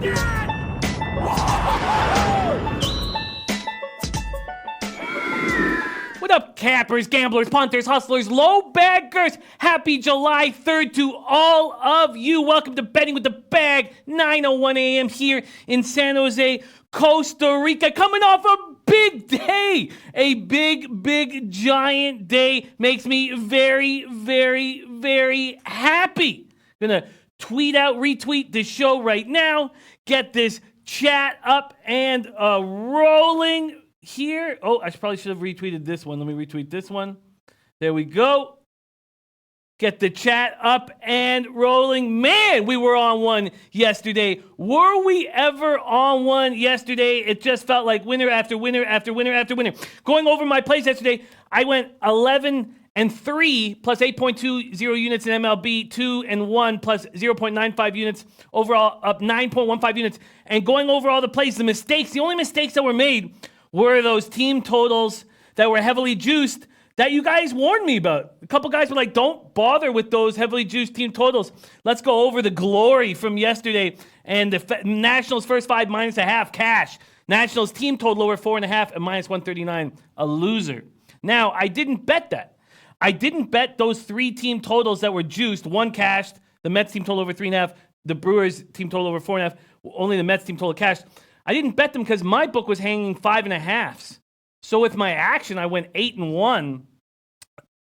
What up, cappers, gamblers, punters, hustlers, low baggers? Happy July 3rd to all of you. Welcome to Betting with the Bag, 9:01 a.m. here in San Jose, Costa Rica. Coming off a big day. A big, giant day. Makes me very, very, very happy. Gonna tweet out, retweet the show right now. Get this chat up and rolling here. Oh, I probably should have retweeted this one. Let me retweet this one. There we go. Get the chat up and rolling. Man, we were on one yesterday. Were we ever on one yesterday? It just felt like winner after winner after winner after winner. Going over my plays yesterday, I went 11-3 plus 8.20 units in MLB, 2-1 plus 0.95 units. Overall, up 9.15 units. And going over all the plays, the only mistakes that were made were those team totals that were heavily juiced that you guys warned me about. A couple guys were like, don't bother with those heavily juiced team totals. Let's go over the glory from yesterday. And the Nationals first 5 minus a half, cash. Nationals team total over 4.5 at minus 139, a loser. Now, I didn't bet that. I didn't bet those 3 team totals that were juiced. One cashed, the Mets team total over 3.5, the Brewers team total over 4.5, only the Mets team total cashed. I didn't bet them because my book was hanging 5.5s. So with my action, I went 8-1.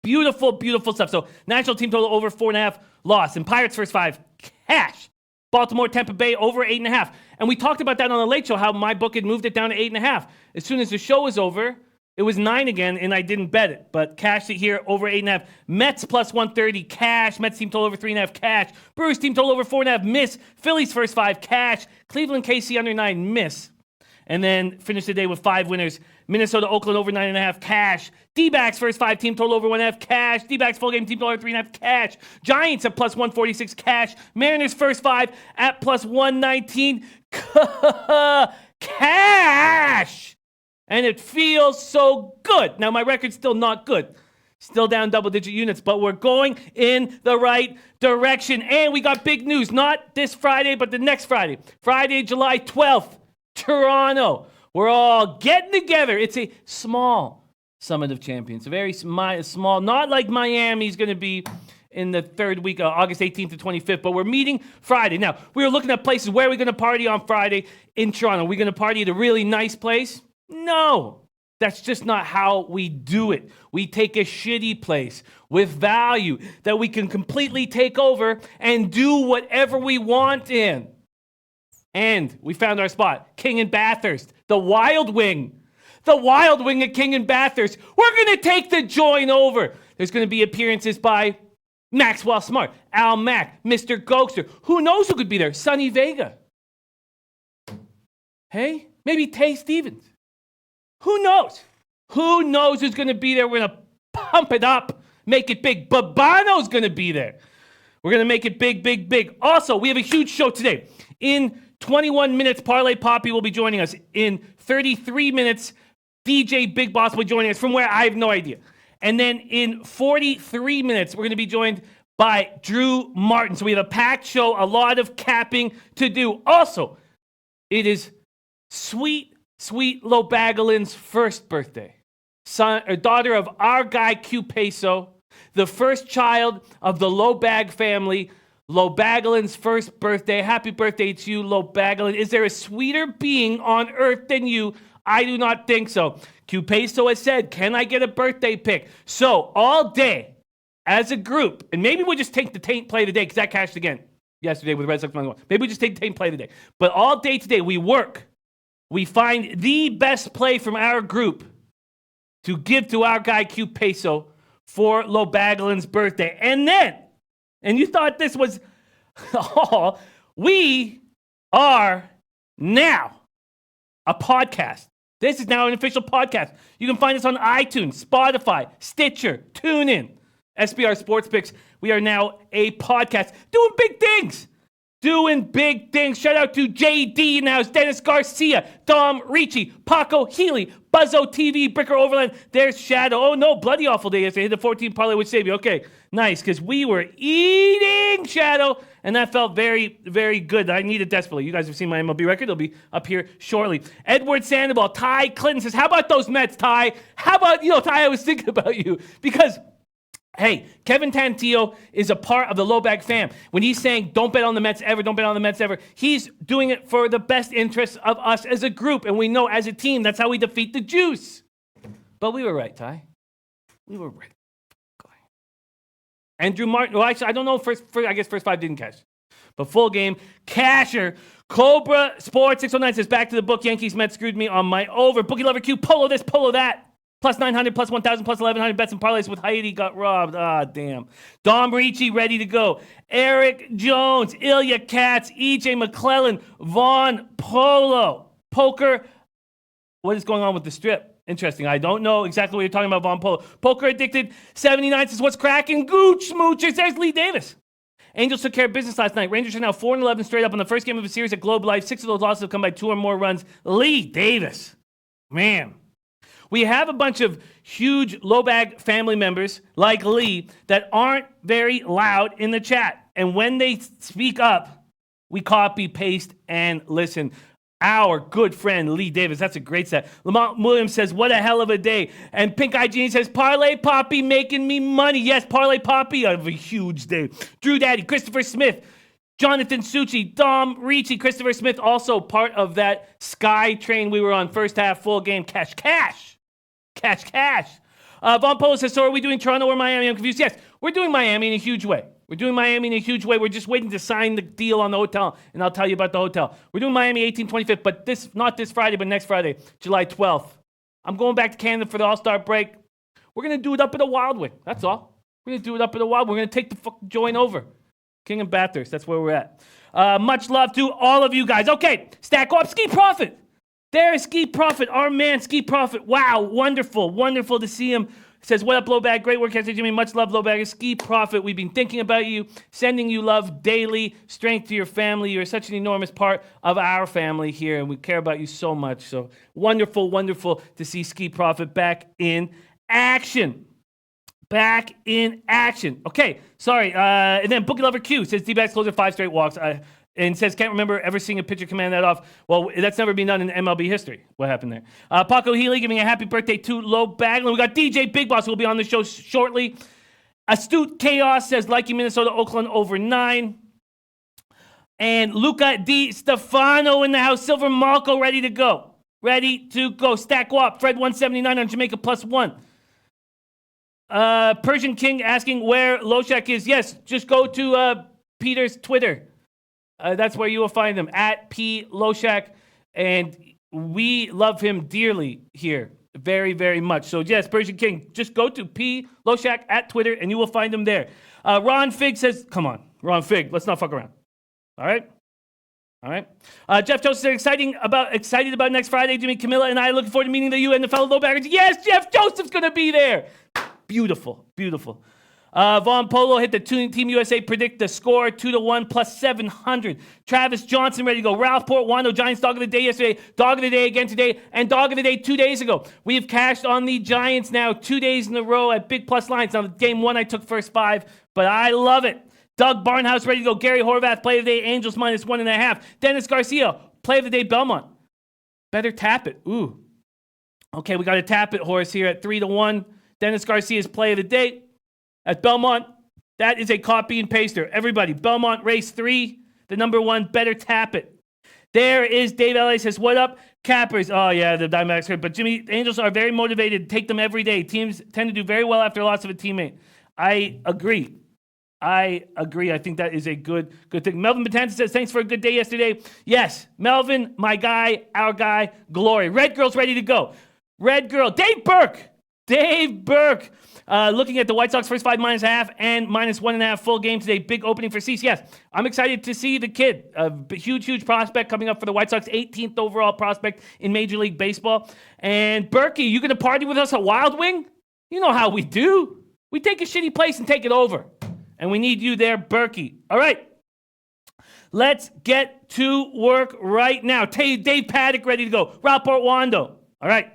Beautiful stuff. So National team total over 4.5, loss. And Pirates first 5, cash. Baltimore, Tampa Bay over 8.5. And we talked about that on the Late Show, how my book had moved it down to 8.5. As soon as the show was over, it was 9 again, and I didn't bet it. But cashed it here over 8.5. Mets plus 130, cash. Mets team total over 3.5, cash. Brewers team total over 4.5, miss. Phillies first 5, cash. Cleveland, KC under 9, miss. And then finish the day with 5 winners. Minnesota, Oakland over 9.5, cash. D-backs first 5, team total over 1.5, cash. D-backs full game, team total over 3.5, cash. Giants at plus 146, cash. Mariners first 5 at plus 119, cash. And it feels so good. Now, my record's still not good. Still down double-digit units, but we're going in the right direction. And we got big news, not this Friday, but the next Friday. Friday, July 12th, Toronto. We're all getting together. It's a small Summit of Champions. A very small, not like Miami's going to be in the third week, August 18th to 25th, but we're meeting Friday. Now, we were looking at places. Where are we going to party on Friday in Toronto? Are we going to party at a really nice place? No, that's just not how we do it. We take a shitty place with value that we can completely take over and do whatever we want in. And we found our spot, King and Bathurst, the Wild Wing. The Wild Wing at King and Bathurst. We're going to take the joint over. There's going to be appearances by Maxwell Smart, Al Mack, Mr. Gokster. Who knows who could be there? Sonny Vega. Hey, maybe Tay Stevens. Who knows? Who knows who's going to be there? We're going to pump it up, make it big. Babano's going to be there. We're going to make it big. Also, we have a huge show today. In 21 minutes, Parlay Poppy will be joining us. In 33 minutes, DJ Big Boss will be joining us from where I have no idea. And then in 43 minutes, we're going to be joined by Drew Martin. So we have a packed show, a lot of capping to do. Also, it is sweet Lobagalin's first birthday. Daughter of our guy Q Peso, the first child of the Lobag family. Lobagalin's first birthday. Happy birthday to you, Lobagalin. Is there a sweeter being on earth than you? I do not think so. Q Peso has said, can I get a birthday pick? So all day, as a group, and maybe we'll just take the taint play today because that cashed again yesterday with Red Sox money. Maybe we just take the taint play today. But all day today, we work. We find the best play from our group to give to our guy Q Peso for Lobagalin's birthday. And you thought this was all, we are now a podcast. This is now an official podcast. You can find us on iTunes, Spotify, Stitcher, TuneIn, SBR Sportsbooks. We are now a podcast doing big things. Shout out to JD in the house, Dennis Garcia, Dom Ricci, Paco Healy, Buzzo TV, Bricker Overland. There's Shadow. Oh no, bloody awful day yesterday. Hit the 14 parlay, which saved you. Okay, nice, because we were eating, Shadow. and that felt very, very good. I need it desperately. You guys have seen my MLB record. It'll be up here shortly. Edward Sandoval, Ty Clinton says, how about those Mets, Ty? How about, Ty, I was thinking about you because hey, Kevin Tantillo is a part of the Low Bag fam. When he's saying, don't bet on the Mets ever, don't bet on the Mets ever, he's doing it for the best interests of us as a group. And we know as a team, that's how we defeat the juice. But we were right, Ty. We were right. Andrew Martin, well, actually, I don't know, I guess first five didn't cash. But full game, casher. Cobra Sports 609 says, back to the book, Yankees, Mets screwed me on my over. Bookie Lover Q, polo this, polo that. Plus 900, plus 1,000, plus 1,100 bets and parlays with Heidi got robbed. Ah, damn. Dom Ricci ready to go. Eric Jones, Ilya Katz, EJ McClellan, Vaughn Polo. Poker. What is going on with the strip? Interesting. I don't know exactly what you're talking about, Vaughn Polo. Poker Addicted 79 says, what's cracking? Gooch Smoochers. There's Lee Davis. Angels took care of business last night. Rangers are now 4-11 straight up on the first game of a series at Globe Life. 6 of those losses have come by 2 or more runs. Lee Davis. Man. We have a bunch of huge low bag family members like Lee that aren't very loud in the chat. And when they speak up, we copy, paste, and listen. Our good friend Lee Davis, that's a great set. Lamont Williams says, what a hell of a day. And Pink Eye Genie says, Parlay Poppy making me money. Yes, Parlay Poppy, I have a huge day. Drew Daddy, Christopher Smith, Jonathan Succi, Dom Ricci, Christopher Smith, also part of that Sky train we were on first half, full game, cash. Von Polo says, so are we doing Toronto or Miami? I'm confused. Yes, we're doing Miami in a huge way. We're just waiting to sign the deal on the hotel, and I'll tell you about the hotel. We're doing Miami 18th, 25th, but not this Friday, but next Friday, July 12th. I'm going back to Canada for the All-Star break. We're going to do it up at the Wild Wing. That's all. We're going to do it up at the Wild Wing. We're going to take the fucking joint over. King and Bathurst, that's where we're at. Much love to all of you guys. Okay, stack up. Ski Profit. There is Ski Profit, our man Ski Profit. Wow, wonderful to see him. Says, what up, Low Bag? Great work, Cassie Jimmy. Much love, Low Bag. Ski Profit, we've been thinking about you, sending you love daily, strength to your family. You're such an enormous part of our family here, and we care about you so much. So wonderful to see Ski Profit back in action. Okay, sorry. And then Bookie Lover Q says, D-backs closer 5 straight walks. And says, can't remember ever seeing a pitcher command that off. Well, that's never been done in MLB history. What happened there? Paco Healy giving a happy birthday to Low Bagland. We got DJ Big Boss who will be on the show shortly. Astute Chaos says, like Minnesota, Oakland over 9. And Luca Di Stefano in the house. Silver Malco ready to go. Stack up. Fred 179 on Jamaica plus 1. Persian King asking where Loshak is. Yes, just go to Peter's Twitter. That's where you will find him, at P. Loshak. And we love him dearly here, very, very much. So, yes, Persian King, just go to P. Loshak at Twitter, and you will find him there. Ron Fig says, come on, Ron Fig, let's not fuck around. All right? Jeff Joseph said, excited about next Friday. Jimmy, Camilla, and I are looking forward to meeting you and the fellow low baggers. Yes, Jeff Joseph's going to be there. Beautiful. Vaughn Polo hit the Team USA predict the score 2-1 plus 700. Travis Johnson ready to go. Ralph Portwando, Giants dog of the day yesterday, dog of the day again today, and dog of the day 2 days ago. We have cashed on the Giants now 2 days in a row at big plus lines. Now, game 1, I took first 5, but I love it. Doug Barnhouse ready to go. Gary Horvath, play of the day, Angels minus 1.5. Dennis Garcia, play of the day, Belmont. Better tap it. Ooh. Okay, we got a tap it horse here at 3-1. Dennis Garcia's play of the day. At Belmont, that is a copy and paster. Everybody, Belmont race 3, the number 1, better tap it. There is Dave L.A. says, what up, Cappers? Oh, yeah, the Diamondbacks hurt. But Jimmy, the Angels are very motivated. Take them every day. Teams tend to do very well after a loss of a teammate. I agree. I think that is a good thing. Melvin Batanza says, thanks for a good day yesterday. Yes, Melvin, my guy, our guy, glory. Red Girl's ready to go. Red Girl, Dave Burke. Looking at the White Sox first 5 minus half and minus 1.5 full game today. Big opening for Cease. Yes, I'm excited to see the kid. A huge prospect coming up for the White Sox. 18th overall prospect in Major League Baseball. And Berkey, you going to party with us at Wild Wing? You know how we do. We take a shitty place and take it over. And we need you there, Berkey. All right. Let's get to work right now. Dave Paddock ready to go. Ralph Portwando. All right.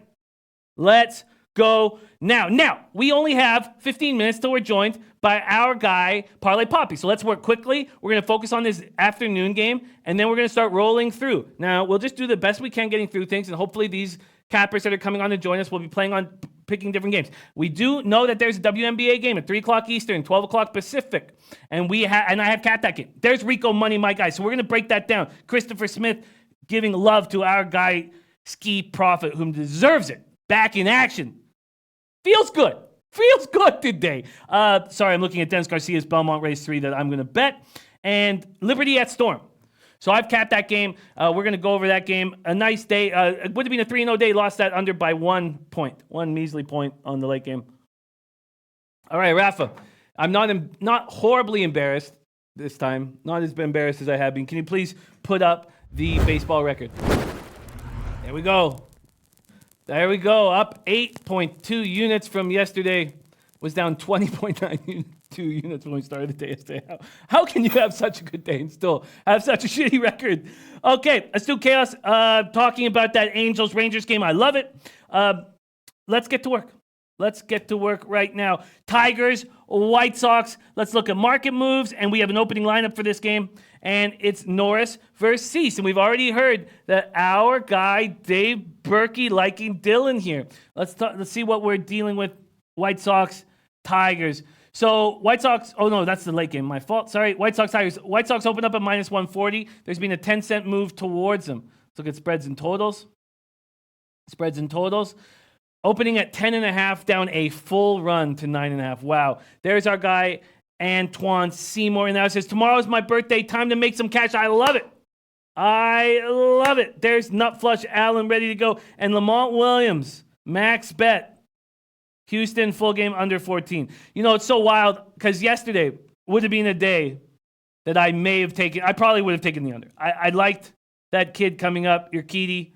Let's go now. Now, we only have 15 minutes till we're joined by our guy, Parlay Poppy. So let's work quickly. We're going to focus on this afternoon game, and then we're going to start rolling through. Now, we'll just do the best we can getting through things, and hopefully these cappers that are coming on to join us will be playing on picking different games. We do know that there's a WNBA game at 3 o'clock Eastern, 12 o'clock Pacific, and I have capped that game. There's Rico Money, my guy. So we're going to break that down. Christopher Smith giving love to our guy, Ski Prophet, whom deserves it. Back in action. Feels good. Feels good today. Sorry, I'm looking at Dennis Garcia's Belmont Race 3 that I'm going to bet. And Liberty at Storm. So I've capped that game. We're going to go over that game. A nice day. It would have been a 3-0 day. Lost that under by 1 point. 1 measly point on the late game. All right, Rafa. I'm not horribly embarrassed this time. Not as embarrassed as I have been. Can you please put up the baseball record? There we go. There we go. Up 8.2 units from yesterday. Was down 20.92 units when we started the day yesterday. How can you have such a good day and still have such a shitty record? Okay, Astute Chaos talking about that Angels-Rangers game. I love it. Let's get to work. Let's get to work right now. Tigers, White Sox. Let's look at market moves, and we have an opening lineup for this game, and it's Norris versus Cease. And we've already heard that our guy, Dave Berkey, liking Dylan here. Let's see what we're dealing with. White Sox, Tigers. So White Sox, oh no, that's the late game. My fault. Sorry. White Sox, Tigers. White Sox open up at minus 140. There's been a 10-cent move towards them. Let's look at spreads and totals. Spreads and totals. Opening at 10.5, down a full run to 9.5. Wow. There's our guy, Antoine Seymour. And now it says, tomorrow's my birthday. Time to make some cash. I love it. I love it. There's Nut Flush Allen ready to go. And Lamont Williams, max bet. Houston, full game under 14. You know, it's so wild because yesterday would have been a day that I probably would have taken the under. I liked that kid coming up, Urquidy.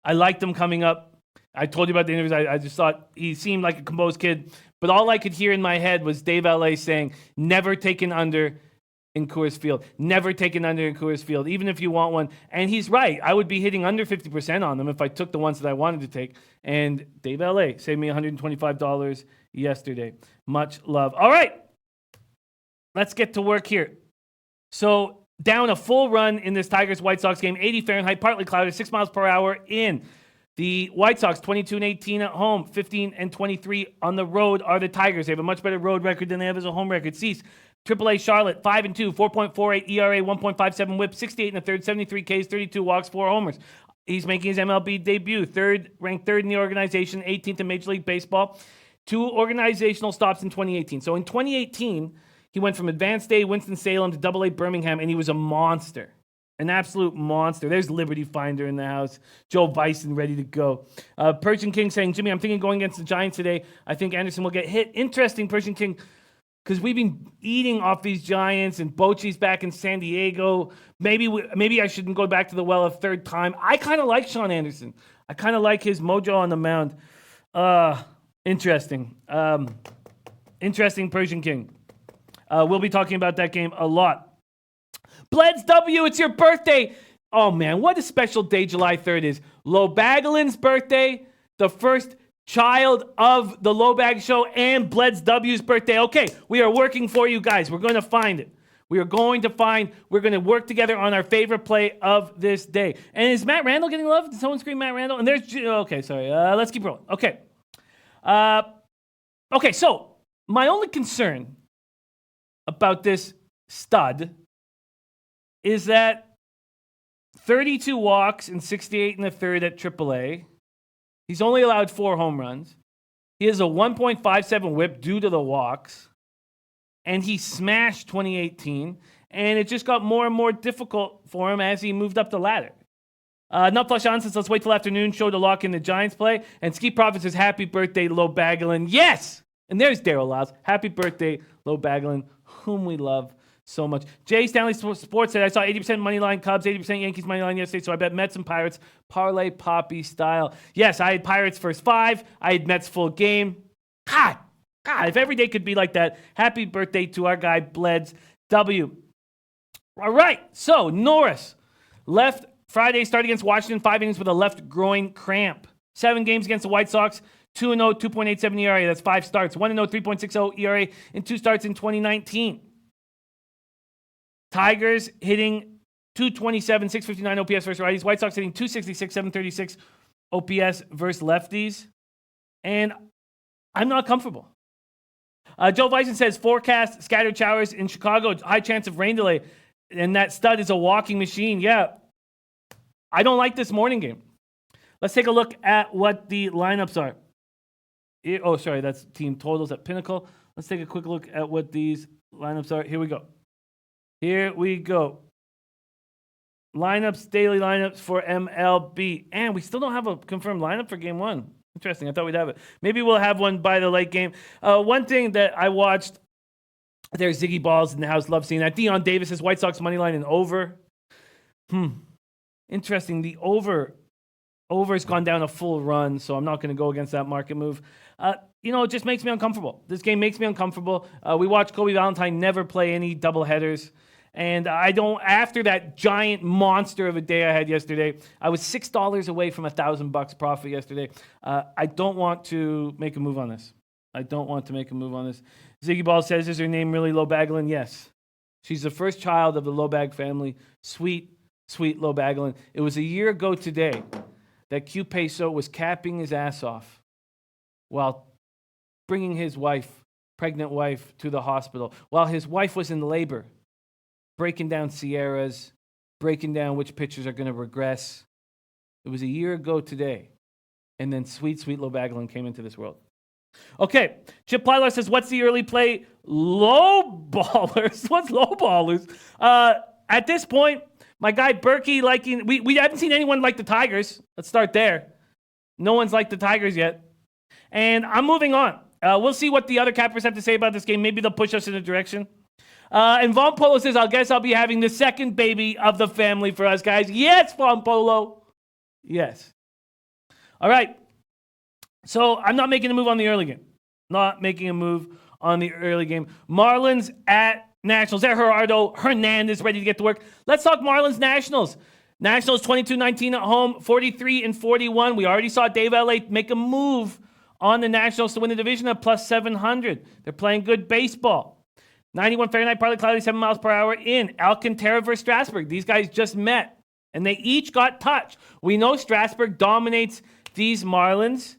I liked him coming up. I told you about the interviews. I just thought he seemed like a composed kid. But all I could hear in my head was Dave L.A. saying, never take an under in Coors Field. Never take an under in Coors Field, even if you want one. And he's right. I would be hitting under 50% on them if I took the ones that I wanted to take. And Dave L.A. saved me $125 yesterday. Much love. All right. Let's get to work here. So down a full run in this Tigers-White Sox game, 80 Fahrenheit, partly cloudy, 6 miles per hour in. The White Sox, 22-18 at home, 15-23 on the road are the Tigers. They have a much better road record than they have as a home record. Cease, AAA Charlotte, 5-2, 4.48 ERA, 1.57 WHIP, 68 in the third, 73 Ks, 32 walks, 4 homers. He's making his MLB debut, ranked third in the organization, 18th in Major League Baseball. 2 organizational stops in 2018. So in 2018, he went from Advanced A Winston-Salem to AA Birmingham, and he was a monster. An absolute monster. There's Liberty Finder in the house. Joe Bison ready to go. Persian King saying, Jimmy, I'm thinking going against the Giants today. I think Anderson will get hit. Interesting, Persian King, because we've been eating off these Giants, and Bochy's back in San Diego. Maybe I shouldn't go back to the well a third time. I kind of like Sean Anderson. I kind of like his mojo on the mound. Interesting. Interesting, Persian King. We'll be talking about that game a lot. Bleds W, it's your birthday. Oh, man, what a special day July 3rd is. Lobagalin's birthday, the first child of the Lobag Show, and Bleds W's birthday. Okay, we are working for you guys. We're going to find it. We're going to work together on our favorite play of this day. And is Matt Randall getting love? Did someone scream Matt Randall? And there's, okay, sorry. Let's keep rolling. Okay. Okay, so my only concern about this stud is that 32 walks and 68 in the third at AAA. He's only allowed 4 home runs. He has a 1.57 whip due to the walks. And he smashed 2018. And it just got more and more difficult for him as he moved up the ladder. Nut Flush on says, let's wait till afternoon show to lock in the Giants play. And Ski Prophet says, happy birthday, Low Bagelin. Yes! And there's Daryl Lyles. Happy birthday, Low Bagelin, whom we love so much. Jay Stanley Sports said, I saw 80% money line Cubs, 80% Yankees money line yesterday, so I bet Mets and Pirates, parlay Poppy style. Yes, I had Pirates first 5. I had Mets full game. God, if every day could be like that. Happy birthday to our guy, Bleds W. All right, so Norris left Friday, start against Washington, 5 innings with a left groin cramp. 7 games against the White Sox, 2-0, 2.87 ERA. That's 5 starts. 1-0, 3.60 ERA in 2 starts in 2019. Tigers hitting 227, 659 OPS versus righties. White Sox hitting 266, 736 OPS versus lefties. And I'm not comfortable. Joe Bison says, forecast scattered showers in Chicago, high chance of rain delay. And that stud is a walking machine. Yeah. I don't like this morning game. Let's take a look at what the lineups are. Oh, sorry, that's team totals at Pinnacle. Let's take a quick look at what these lineups are. Here we go. Here we go. Lineups, daily lineups for MLB. And we still don't have a confirmed lineup for game 1. Interesting. I thought we'd have it. Maybe we'll have one by the late game. One thing that I watched, there's Ziggy Balls in the house. Love seeing that. Dion Davis says White Sox money line and over. Interesting. The over's gone down a full run, so I'm not going to go against that market move. It just makes me uncomfortable. This game makes me uncomfortable. We watched Kobe Valentine never play any doubleheaders. And after that giant monster of a day I had yesterday, I was $6 away from $1,000 profit yesterday. I don't want to make a move on this. Ziggy Ball says, is her name really Lobaglin? Yes. She's the first child of the Lobag family. Sweet, sweet Lobaglin. It was a year ago today that Q Peso was capping his ass off while bringing his pregnant wife, to the hospital, while his wife was in labor, breaking down Sierras, breaking down which pitchers are going to regress. It was a year ago today. And then sweet, sweet Lobaglin came into this world. Okay, Chip Plyler says, what's the early play? Low ballers. What's low ballers? At this point, my guy Berkey we haven't seen anyone like the Tigers. Let's start there. No one's like the Tigers yet. And I'm moving on. We'll see what the other cappers have to say about this game. Maybe they'll push us in a direction. And Von Polo says, I guess I'll be having the second baby of the family for us guys. Yes, Von Polo. Yes. All right. So I'm not making a move on the early game. Marlins at Nationals. There, Gerardo Hernandez ready to get to work. Let's talk Marlins Nationals. Nationals 22-19 at home, 43-41. We already saw Dave LA make a move on the Nationals to win the division at plus 700. They're playing good baseball. 91 Fahrenheit, partly cloudy, 7 miles per hour in. Alcantara versus Strasburg. These guys just met, and they each got touched. We know Strasburg dominates these Marlins,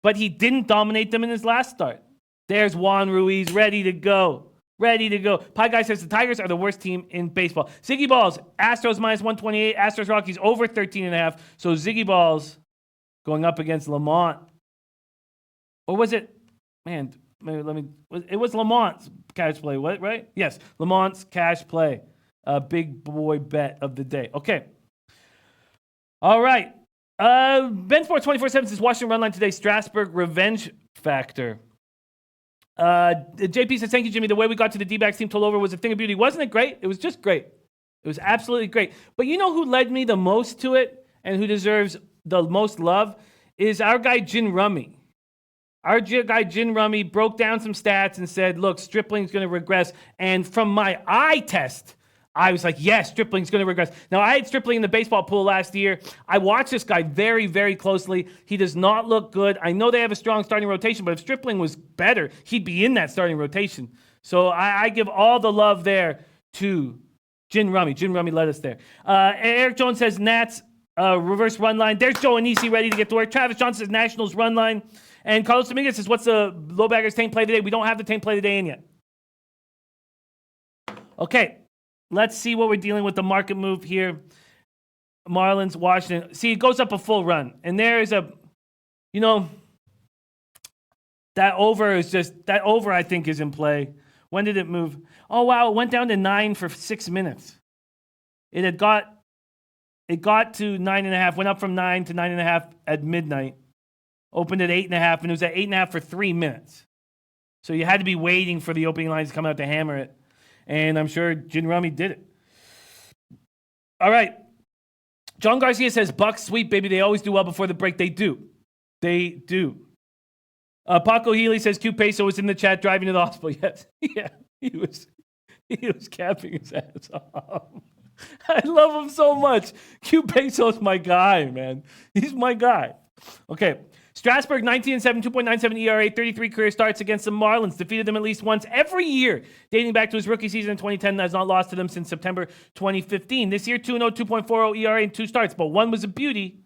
but he didn't dominate them in his last start. There's Juan Ruiz ready to go. Pie Guy says the Tigers are the worst team in baseball. Ziggy Balls, Astros minus 128. Astros Rockies over 13.5. So Ziggy Balls going up against Lamont. Or was it? Man, it was Lamont's cash play, right? Yes, Lamont's cash play. Big boy bet of the day. Okay. All right. Ben Sports 24/7 says Washington run line today. Strasburg revenge factor. JP says, thank you, Jimmy. The way we got to the D-backs team told over was a thing of beauty. Wasn't it great? It was just great. It was absolutely great. But you know who led me the most to it and who deserves the most love is our guy, Jin Rummy. Our guy, Jin Rummy, broke down some stats and said, look, Stripling's going to regress. And from my eye test, I was like, yes, Stripling's going to regress. Now, I had Stripling in the baseball pool last year. I watched this guy very, very closely. He does not look good. I know they have a strong starting rotation, but if Stripling was better, he'd be in that starting rotation. So I give all the love there to Jin Rummy. Jin Rummy led us there. Eric Jones says Nats reverse run line. There's Joe Anisi ready to get to work. Travis Johnson says Nationals run line. And Carlos Dominguez says, what's the low baggers team play today? We don't have the team play today in yet. Okay. Let's see what we're dealing with the market move here. Marlins, Washington. See, it goes up a full run. And there is that over I think is in play. When did it move? Oh, wow. It went down to 9 for 6 minutes. It got to 9.5, went up from 9 to 9.5 at midnight. Opened at 8.5, and it was at 8.5 for 3 minutes. So you had to be waiting for the opening lines to come out to hammer it. And I'm sure Jin Rummy did it. All right. John Garcia says, Bucks sweep, baby. They always do well before the break. They do. Paco Healy says, Q Peso was in the chat driving to the hospital. Yes. Yeah. He was capping his ass off. I love him so much. Q Peso's my guy, man. He's my guy. Okay. Strasburg, 19-7, 2.97 ERA, 33 career starts against the Marlins. Defeated them at least once every year, dating back to his rookie season in 2010. Has not lost to them since September 2015. This year, 2-0, 2.40 ERA in 2 starts, but one was a beauty,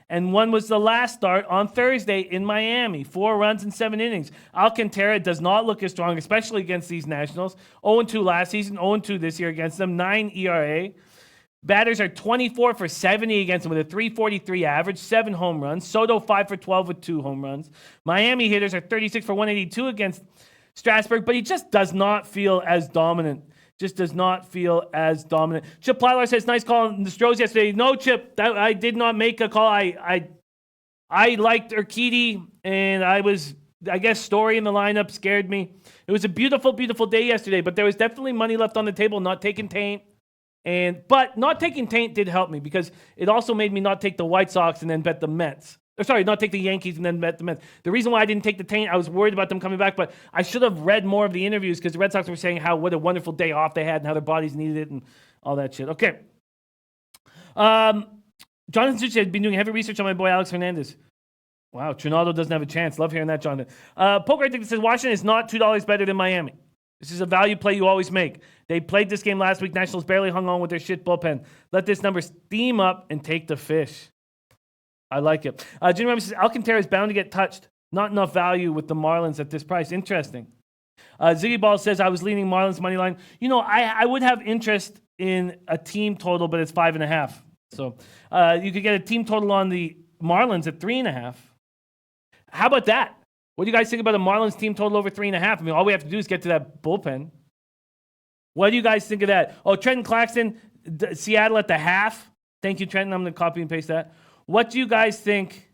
and one was the last start on Thursday in Miami. 4 runs in 7 innings. Alcantara does not look as strong, especially against these Nationals. 0-2 last season, 0-2 this year against them, 9 ERA. Batters are 24 for 70 against them with a 343 average, 7 home runs. Soto 5 for 12 with 2 home runs. Miami hitters are 36 for 182 against Strasburg, but he just does not feel as dominant. Just does not feel as dominant. Chip Plylar says, nice call on the Stros yesterday. No, Chip, I did not make a call. I liked Urquidy, and I guess Story in the lineup scared me. It was a beautiful, beautiful day yesterday, but there was definitely money left on the table, not taking Taint. But not taking Taint did help me because it also made me not take the White Sox and then bet the Mets. Not take the Yankees and then bet the Mets. The reason why I didn't take the Taint, I was worried about them coming back, but I should have read more of the interviews because the Red Sox were saying what a wonderful day off they had and how their bodies needed it and all that shit. Okay. Jonathan Such has been doing heavy research on my boy Alex Hernandez. Wow, Trinaldo doesn't have a chance. Love hearing that, Jonathan. Poker I think says Washington is not $2 better than Miami. This is a value play you always make. They played this game last week. Nationals barely hung on with their shit bullpen. Let this number steam up and take the fish. I like it. Jim Remy says Alcantara is bound to get touched. Not enough value with the Marlins at this price. Interesting. Ziggy Ball says I was leaning Marlins money line. I would have interest in a team total, but it's 5.5. So you could get a team total on the Marlins at 3.5. How about that? What do you guys think about a Marlins team total over 3.5? I mean, all we have to do is get to that bullpen. What do you guys think of that? Oh, Trenton Claxton, Seattle at the half. Thank you, Trenton. I'm going to copy and paste that. What do you guys think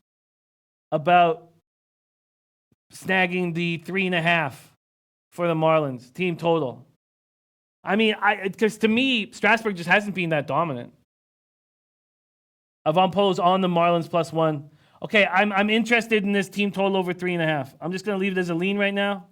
about snagging the 3.5 for the Marlins team total? I mean, because to me, Strasburg just hasn't been that dominant. Avon Polo's on the Marlins +1. Okay, I'm interested in this team total over 3.5. I'm just going to leave it as a lean right now.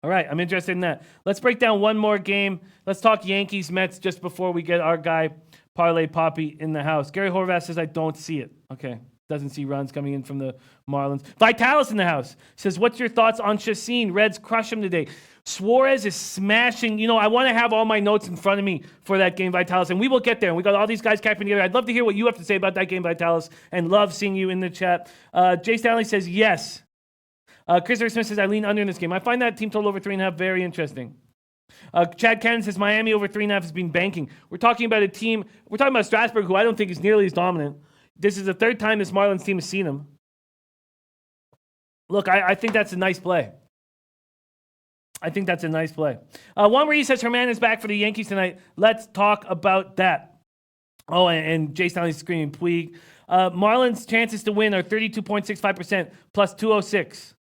All right, I'm interested in that. Let's break down one more game. Let's talk Yankees-Mets just before we get our guy Parlay Poppy in the house. Gary Horvath says, I don't see it. Okay, doesn't see runs coming in from the Marlins. Vitalis in the house says, what's your thoughts on Chacin? Reds crush him today. Suarez is smashing. I want to have all my notes in front of me for that game, Vitalis, and we will get there. And we got all these guys capping together. I'd love to hear what you have to say about that game, Vitalis, and love seeing you in the chat. Jay Stanley says yes. Christopher Smith says I lean under in this game. I find that team total over 3.5 very interesting. Chad Cannon says Miami over 3.5 has been banking. We're talking about a team. We're talking about Strasburg, who I don't think is nearly as dominant. This is the third time this Marlins team has seen him. Look, I think that's a nice play. Juan Marie says Herman is back for the Yankees tonight. Let's talk about that. Oh, and Jay Stanley's screaming Puig. Marlins' chances to win are 32.65% plus 206.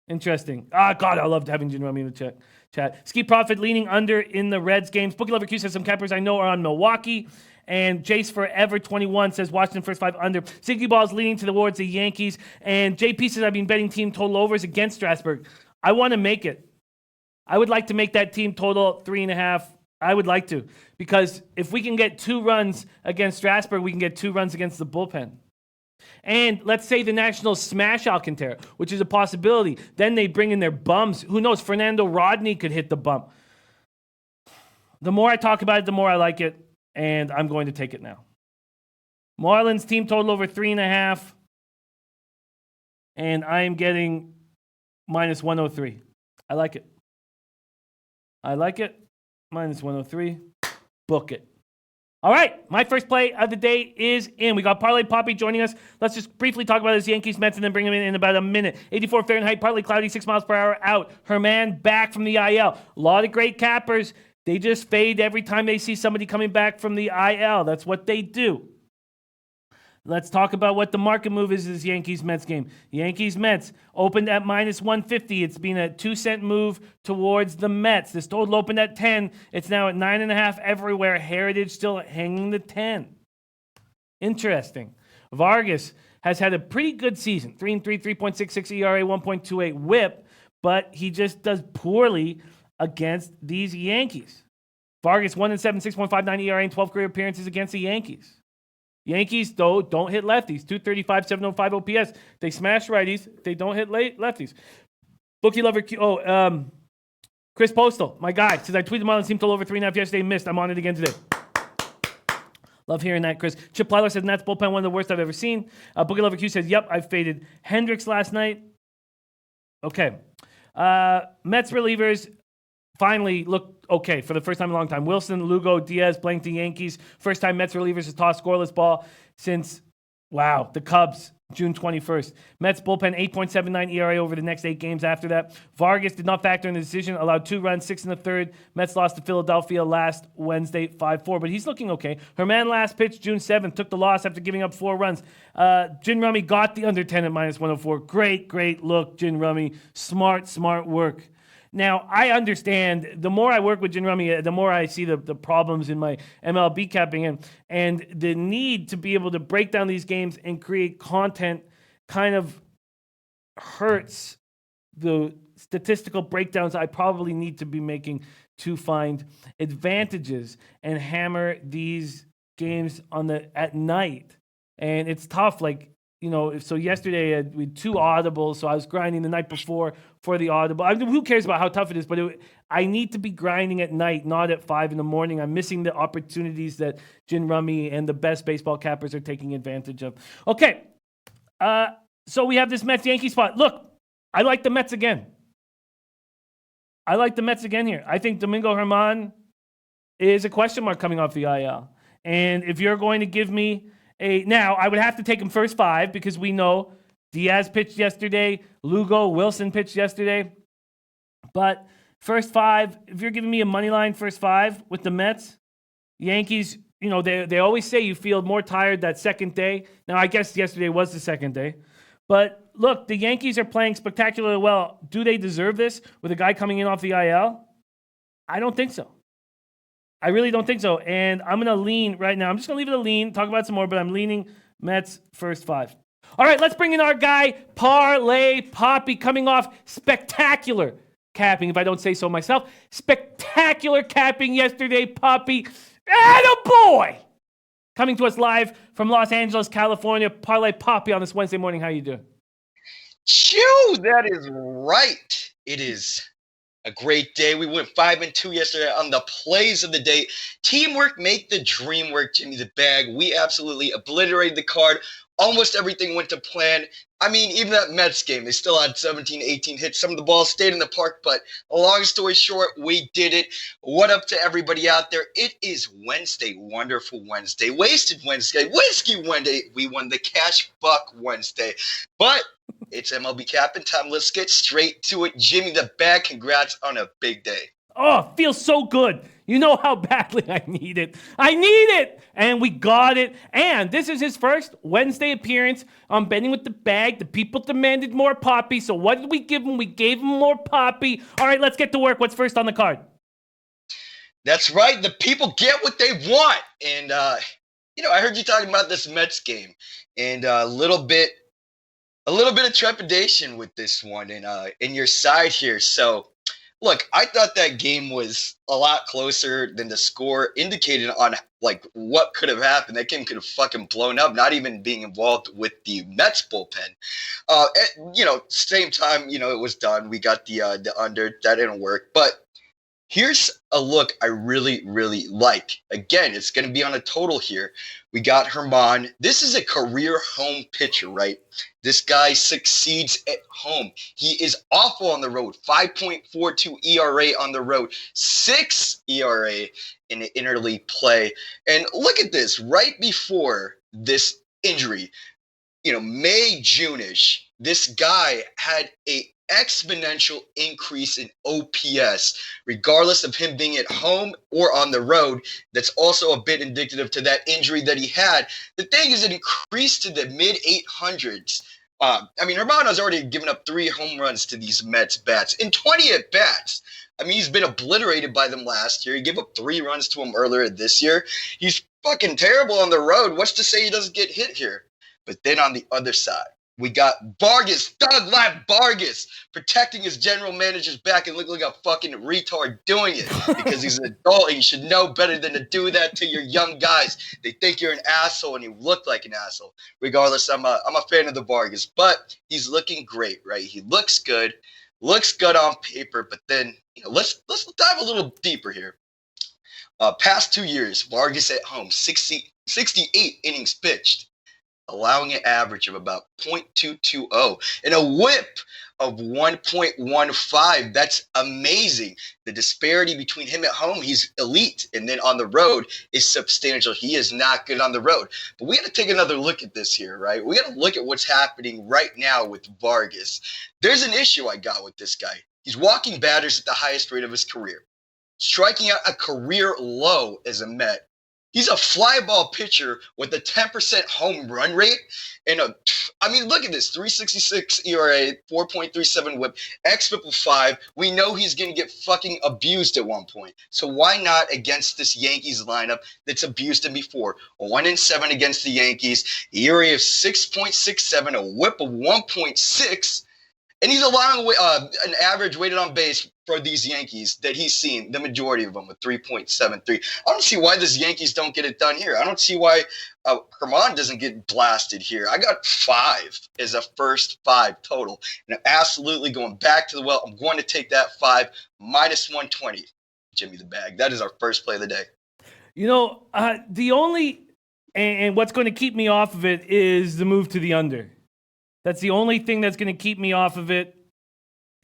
Interesting. God, I loved having Jim Rummy in the chat. Ski Profit leaning under in the Reds games. Bookie Lover Q says some cappers I know are on Milwaukee. And Jace Forever 21 says Washington first 5 under. Ziggy Ball's leaning towards the Yankees. And JP says I've been betting team total overs against Strasburg. I want to make it. I would like to make that team total 3.5. I would like to. Because if we can get 2 runs against Strasburg, we can get 2 runs against the bullpen. And let's say the Nationals smash Alcantara, which is a possibility. Then they bring in their bums. Who knows? Fernando Rodney could hit the bump. The more I talk about it, the more I like it. And I'm going to take it now. Marlins team total over 3.5. And I am getting -103. I like it. -103. Book it. All right, my first play of the day is in. We got Parlay Poppy joining us. Let's just briefly talk about his Yankees Mets and then bring him in about a minute. 84 Fahrenheit, partly cloudy, 6 miles per hour out. Herman back from the IL. A lot of great cappers. They just fade every time they see somebody coming back from the IL. That's what they do. Let's talk about what the market move is this Yankees-Mets game. Yankees-Mets opened at -150. It's been a 2-cent move towards the Mets. This total opened at 10. It's now at 9.5 everywhere. Heritage still hanging the 10. Interesting. Vargas has had a pretty good season. 3-3, 3.66 ERA, 1.28 WHIP, but he just does poorly against these Yankees. Vargas 1-7, 6.59 ERA, and 12 career appearances against the Yankees. Yankees, though, don't hit lefties. 235, 705 OPS. They smash righties. They don't hit lefties. Bookie Lover Q. Chris Postal, my guy, says I tweeted Marlins team total over 3.5 yesterday. Missed. I'm on it again today. Love hearing that, Chris. Chip Plyler says Nats bullpen one of the worst I've ever seen. Bookie Lover Q says, yep, I faded Hendricks last night. Okay. Mets relievers finally look okay for the first time in a long time. Wilson, Lugo, Diaz, blanked the Yankees. First time Mets relievers to toss scoreless ball since, the Cubs, June 21st. Mets bullpen 8.79 ERA over the next 8 games after that. Vargas did not factor in the decision, allowed 2 runs, 6 in the third. Mets lost to Philadelphia last Wednesday, 5-4, but he's looking okay. Herman last pitch, June 7th, took the loss after giving up 4 runs. Jin Rummy got the under 10 at -104. Great look, Jin Rummy. Smart work. Now, I understand, the more I work with Jin Rummy, the more I see the problems in my MLB capping and the need to be able to break down these games and create content kind of hurts the statistical breakdowns I probably need to be making to find advantages and hammer these games at night. And it's tough, so yesterday we had 2 audibles, so I was grinding the night before for the audible. I mean, who cares about how tough it is, but I need to be grinding at night, not at 5 in the morning. I'm missing the opportunities that Jin Rummy and the best baseball cappers are taking advantage of. Okay, so we have this Mets-Yankee spot. Look, I like the Mets again. Here. I think Domingo Germán is a question mark coming off the IL. And if you're going to give me now, I would have to take him first 5 because we know Diaz pitched yesterday, Lugo, Wilson pitched yesterday. But first 5, if you're giving me a money line first 5 with the Mets, Yankees, they always say you feel more tired that second day. Now, I guess yesterday was the second day. But look, the Yankees are playing spectacularly well. Do they deserve this with a guy coming in off the IL? I don't think so. I really don't think so. And I'm going to lean right now. I'm just going to leave it a lean, talk about it some more, but I'm leaning Mets first 5. All right, let's bring in our guy, Parlay Poppy, coming off spectacular capping, if I don't say so myself. Spectacular capping yesterday, Poppy. Attaboy! Coming to us live from Los Angeles, California. Parlay Poppy on this Wednesday morning. How you doing? Chew, that is right. It is a great day. We went 5-2 yesterday on the plays of the day. Teamwork make the dream work, Jimmy the Bag. We absolutely obliterated the card. Almost everything went to plan. I mean, even that Mets game, they still had 17, 18 hits. Some of the balls stayed in the park, but long story short, we did it. What up to everybody out there? It is Wednesday, wonderful Wednesday, wasted Wednesday, whiskey Wednesday. We won the cash buck Wednesday, but it's MLB capping time. Let's get straight to it. Jimmy the Bag, congrats on a big day. Oh, it feels so good. You know how badly I need it. And we got it. And this is his first Wednesday appearance on Betting with the Bag. The people demanded more Poppy. So what did we give him? We gave him more Poppy. All right, let's get to work. What's first on the card? That's right. The people get what they want. And, I heard you talking about this Mets game. And a little bit of trepidation with this one in your side here. So, look, I thought that game was a lot closer than the score indicated on what could have happened. That game could have fucking blown up, not even being involved with the Mets bullpen. Same time, it was done. We got the under. That didn't work. But here's a look I really, really like. Again, it's going to be on a total here. We got Germán. This is a career home pitcher, right? This guy succeeds at home. He is awful on the road. 5.42 ERA on the road. 6 ERA in the interleague play. And look at this. Right before this injury, May, June-ish, this guy had a exponential increase in OPS, regardless of him being at home or on the road. That's also a bit indicative to that injury that he had. The thing is, it increased to the mid-800s. Germán's already given up 3 home runs to these Mets bats in 20 at-bats. He's been obliterated by them last year. He gave up 3 runs to him earlier this year. He's fucking terrible on the road. What's to say he doesn't get hit here? But then on the other side, We got Vargas, Thug Life Vargas, protecting his general manager's back and looking like a fucking retard doing it because he's an adult and you should know better than to do that to your young guys. They think you're an asshole and you look like an asshole. Regardless, I'm a fan of the Vargas, but he's looking great, right? He looks good on paper, but then let's dive a little deeper here. Past 2 years, Vargas at home, 68 innings pitched, allowing an average of about .220 and a whip of 1.15. That's amazing. The disparity between him at home, he's elite, and then on the road is substantial. He is not good on the road. But we got to take another look at this here, right? We got to look at what's happening right now with Vargas. There's an issue I got with this guy. He's walking batters at the highest rate of his career, striking out a career low as a Met. He's a fly ball pitcher with a 10% home run rate and look at this, 3.66 ERA, 4.37 WHIP, xFIP of 5. We know he's going to get fucking abused at one point. So why not against this Yankees lineup that's abused him before? 1-7 against the Yankees, ERA of 6.67, a WHIP of 1.6. And he's allowing an average weighted on base for these Yankees that he's seen, the majority of them, with 3.73. I don't see why these Yankees don't get it done here. I don't see why Herman doesn't get blasted here. I got 5 as a first 5 total. And I'm absolutely going back to the well. I'm going to take that 5 minus 120. Jimmy the Bag. That is our first play of the day. The only and what's going to keep me off of it is the move to the under. That's the only thing that's going to keep me off of it.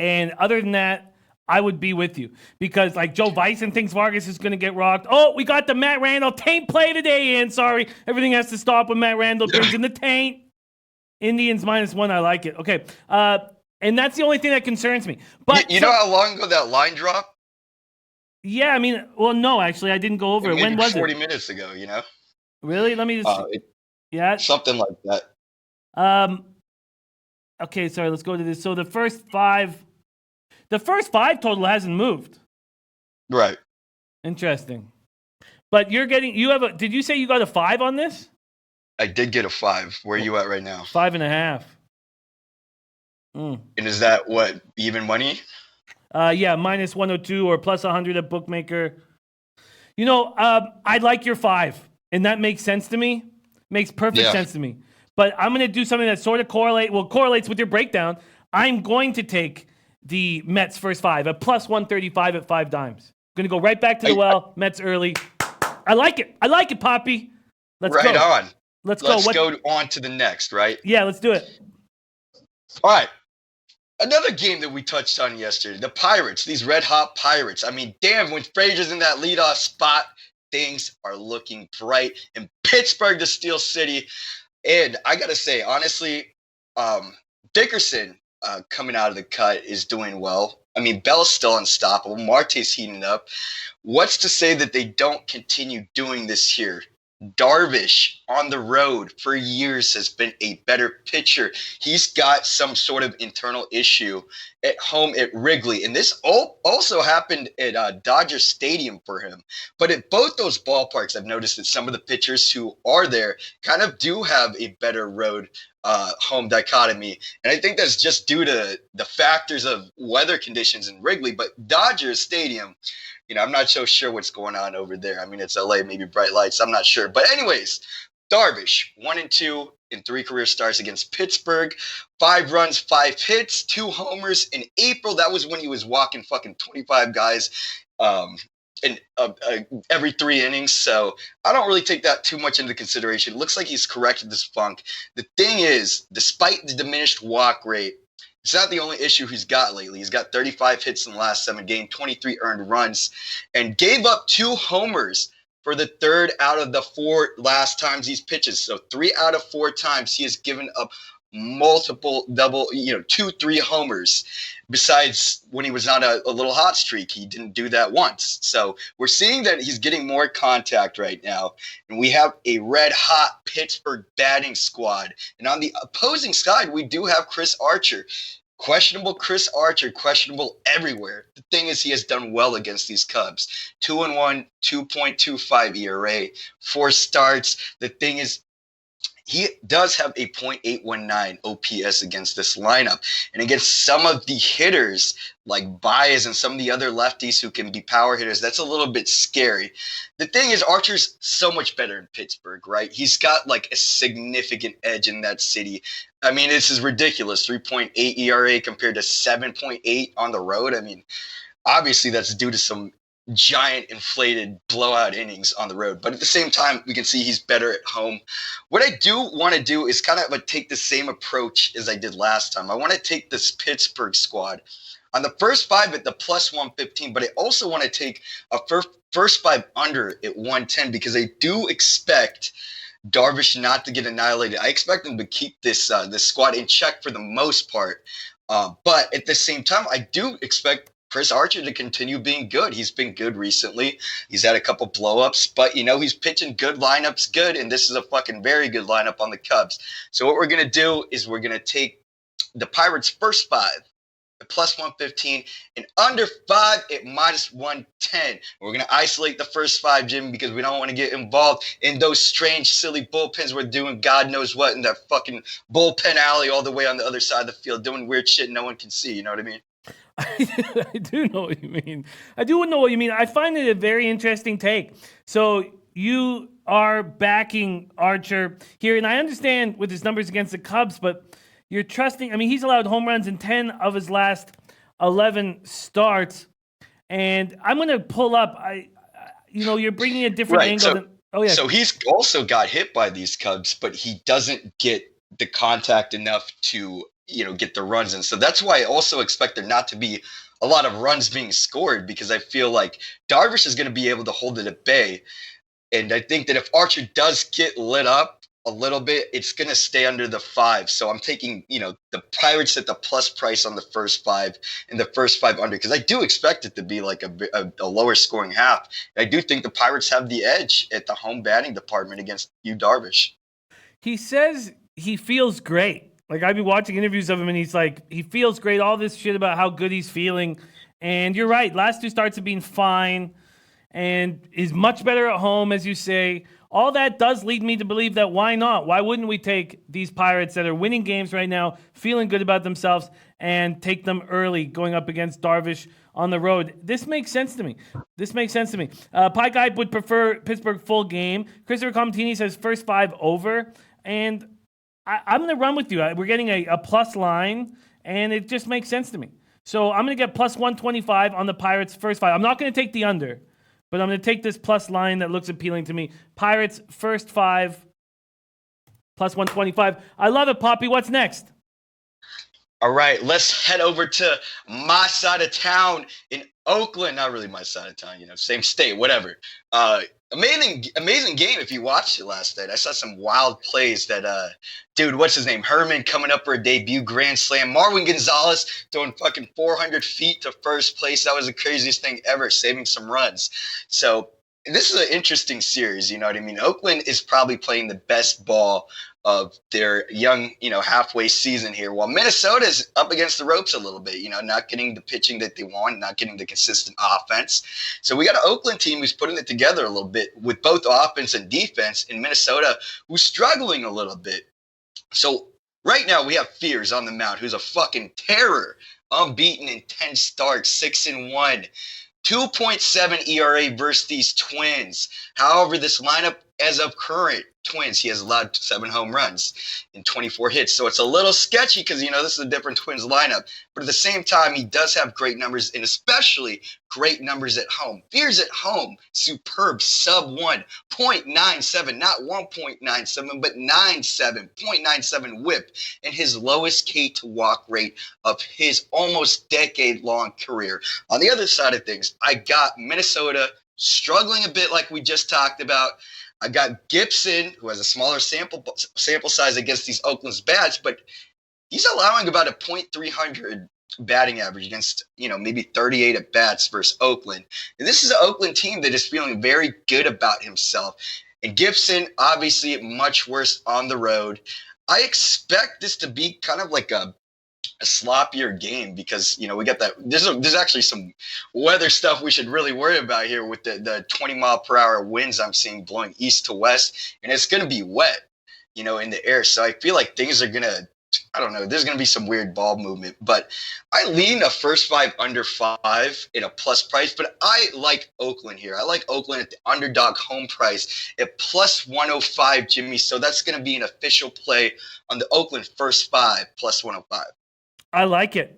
And other than that, I would be with you. Because like Joe Bison thinks Vargas is going to get rocked. Oh, we got the Matt Randall taint play today in. Sorry. Everything has to stop when Matt Randall brings in the taint. Indians -1. I like it. Okay. And that's the only thing that concerns me. But you know how long ago that line dropped? Yeah, no, actually, I didn't go over it. When was 40 minutes ago, Really? Let me just... yeah? Something like that. Okay, sorry, let's go to this. So the first five total hasn't moved. Right. Interesting. But did you say you got a 5 on this? I did get a 5. Where are you at right now? 5.5. And is that what, even money? Yeah, -102 or +100 at bookmaker. I like your 5, and that makes sense to me. Makes perfect sense to me. But I'm going to do something that sort of correlates with your breakdown. I'm going to take the Mets first 5 at +135 at 5 dimes. I'm going to go right back to the well. Mets early. I like it, Poppy. Let's go. Right on. Let's go. Let's go on to the next, right? Yeah, let's do it. All right. Another game that we touched on yesterday, the Pirates, these red-hot Pirates. Damn, when Frazier's in that leadoff spot, things are looking bright. In Pittsburgh, the Steel City. And I got to say, honestly, Dickerson coming out of the cut is doing well. Bell's still unstoppable. Marte's heating up. What's to say that they don't continue doing this here? Darvish on the road for years has been a better pitcher. He's got some sort of internal issue at home at Wrigley. And this also happened at Dodger Stadium for him. But at both those ballparks, I've noticed that some of the pitchers who are there kind of do have a better road home dichotomy. And I think that's just due to the factors of weather conditions in Wrigley. But Dodger Stadium, I'm not so sure what's going on over there. It's LA, maybe bright lights. I'm not sure. But anyways, Darvish, 1-2 in 3 career starts against Pittsburgh. 5 runs, 5 hits, 2 homers in April. That was when he was walking fucking 25 guys in every 3 innings. So I don't really take that too much into consideration. It looks like he's corrected this funk. The thing is, despite the diminished walk rate, it's not the only issue he's got lately. He's got 35 hits in the last 7 games, 23 earned runs, and gave up 2 homers for the 3rd out of the 4 last times he's pitches. So 3 out of 4 times he has given up multiple 2-3 homers. Besides when he was on a little hot streak, he didn't do that once. So we're seeing that he's getting more contact right now. And we have a red hot Pittsburgh batting squad. And on the opposing side, we do have Chris Archer. Questionable Chris Archer, questionable everywhere. The thing is, he has done well against these Cubs. 2-1, 2.25 ERA, 4 starts. The thing is, he does have a .819 OPS against this lineup. And against some of the hitters like Baez and some of the other lefties who can be power hitters, that's a little bit scary. The thing is, Archer's so much better in Pittsburgh, right? He's got like a significant edge in that city. I mean, this is ridiculous. 3.8 ERA compared to 7.8 on the road. I mean, obviously that's due to some giant inflated blowout innings on the road. But at the same time, we can see he's better at home. What I do want to do is kind of take the same approach as I did last time. I want to take this Pittsburgh squad on the first five at the plus 115, but I also want to take a first five under at 110 because I do expect Darvish not to get annihilated. I expect him to keep this squad in check for the most part. But at the same time, I do expect Chris Archer to continue being good. He's been good recently. He's had a couple blow-ups, but, he's pitching good lineups good, and this is a fucking very good lineup on the Cubs. So what we're going to do is we're going to take the Pirates' first five at plus 115 and under 5 at minus 110. We're going to isolate the first five, Jim, because we don't want to get involved in those strange, silly bullpens. We're doing God knows what in that fucking bullpen alley all the way on the other side of the field, doing weird shit no one can see. You know what I mean? I do know what you mean. I do know what you mean. I find it a very interesting take. So you are backing Archer here, and I understand with his numbers against the Cubs, but you're trusting. I mean, he's allowed home runs in 10 of his last 11 starts, and I'm going to pull up. You're bringing a different angle. So he's also got hit by these Cubs, but he doesn't get the contact enough to get the runs in. So that's why I also expect there not to be a lot of runs being scored because I feel like Darvish is going to be able to hold it at bay. And I think that if Archer does get lit up a little bit, it's going to stay under the 5. So I'm taking, the Pirates at the plus price on the first 5 and the first 5 under because I do expect it to be like a lower scoring half. I do think the Pirates have the edge at the home batting department against Darvish. He says he feels great. Like, I've been watching interviews of him, and he's like, he feels great, all this shit about how good he's feeling. And you're right, last 2 starts have been fine, and is much better at home, as you say. All that does lead me to believe that why not? Why wouldn't we take these Pirates that are winning games right now, feeling good about themselves, and take them early going up against Darvish on the road? This makes sense to me. Pie Guy would prefer Pittsburgh full game. Christopher Comatini says first 5 over, and I'm going to run with you. We're getting a plus line, and it just makes sense to me. So I'm going to get plus 125 on the Pirates' first 5. I'm not going to take the under, but I'm going to take this plus line that looks appealing to me. Pirates' first 5, plus 125. I love it, Poppy. What's next? All right, let's head over to my side of town in Oakland. Not really my side of town, same state, whatever. Amazing game if you watched it last night. I saw some wild plays that, dude, what's his name? Herman coming up for a debut grand slam. Marwin Gonzalez throwing fucking 400 feet to first place. That was the craziest thing ever, saving some runs. So this is an interesting series, you know what I mean? Oakland is probably playing the best ball of their young, halfway season here, while Minnesota's up against the ropes a little bit, not getting the pitching that they want, not getting the consistent offense. So we got an Oakland team who's putting it together a little bit with both offense and defense, in Minnesota who's struggling a little bit. So right now we have Fears on the mound, who's a fucking terror, unbeaten in 10 starts, 6-1. 2.7 ERA versus these Twins. However, this lineup, as of current Twins, he has allowed 7 home runs in 24 hits. So it's a little sketchy because, this is a different Twins lineup. But at the same time, he does have great numbers, and especially great numbers at home. Fears at home, superb, sub 1, .97, not 1.97, but 97, .97 whip, and his lowest K to walk rate of his almost decade-long career. On the other side of things, I got Minnesota struggling a bit like we just talked about. I got Gibson, who has a smaller sample size against these Oakland's bats, but he's allowing about a .300 batting average against, maybe 38 at bats versus Oakland. And this is an Oakland team that is feeling very good about himself. And Gibson, obviously, much worse on the road. I expect this to be kind of like a sloppier game because, we got that. There's actually some weather stuff we should really worry about here with the 20 mile per hour winds I'm seeing blowing east to west, and it's going to be wet. in the air. So I feel like things are gonna, I don't know, there's gonna be some weird ball movement. But I lean a first 5 under 5 in a plus price. But I like Oakland here. I like Oakland at the underdog home price at plus 105, Jimmy. So that's gonna be an official play on the Oakland first 5 plus 105. I like it.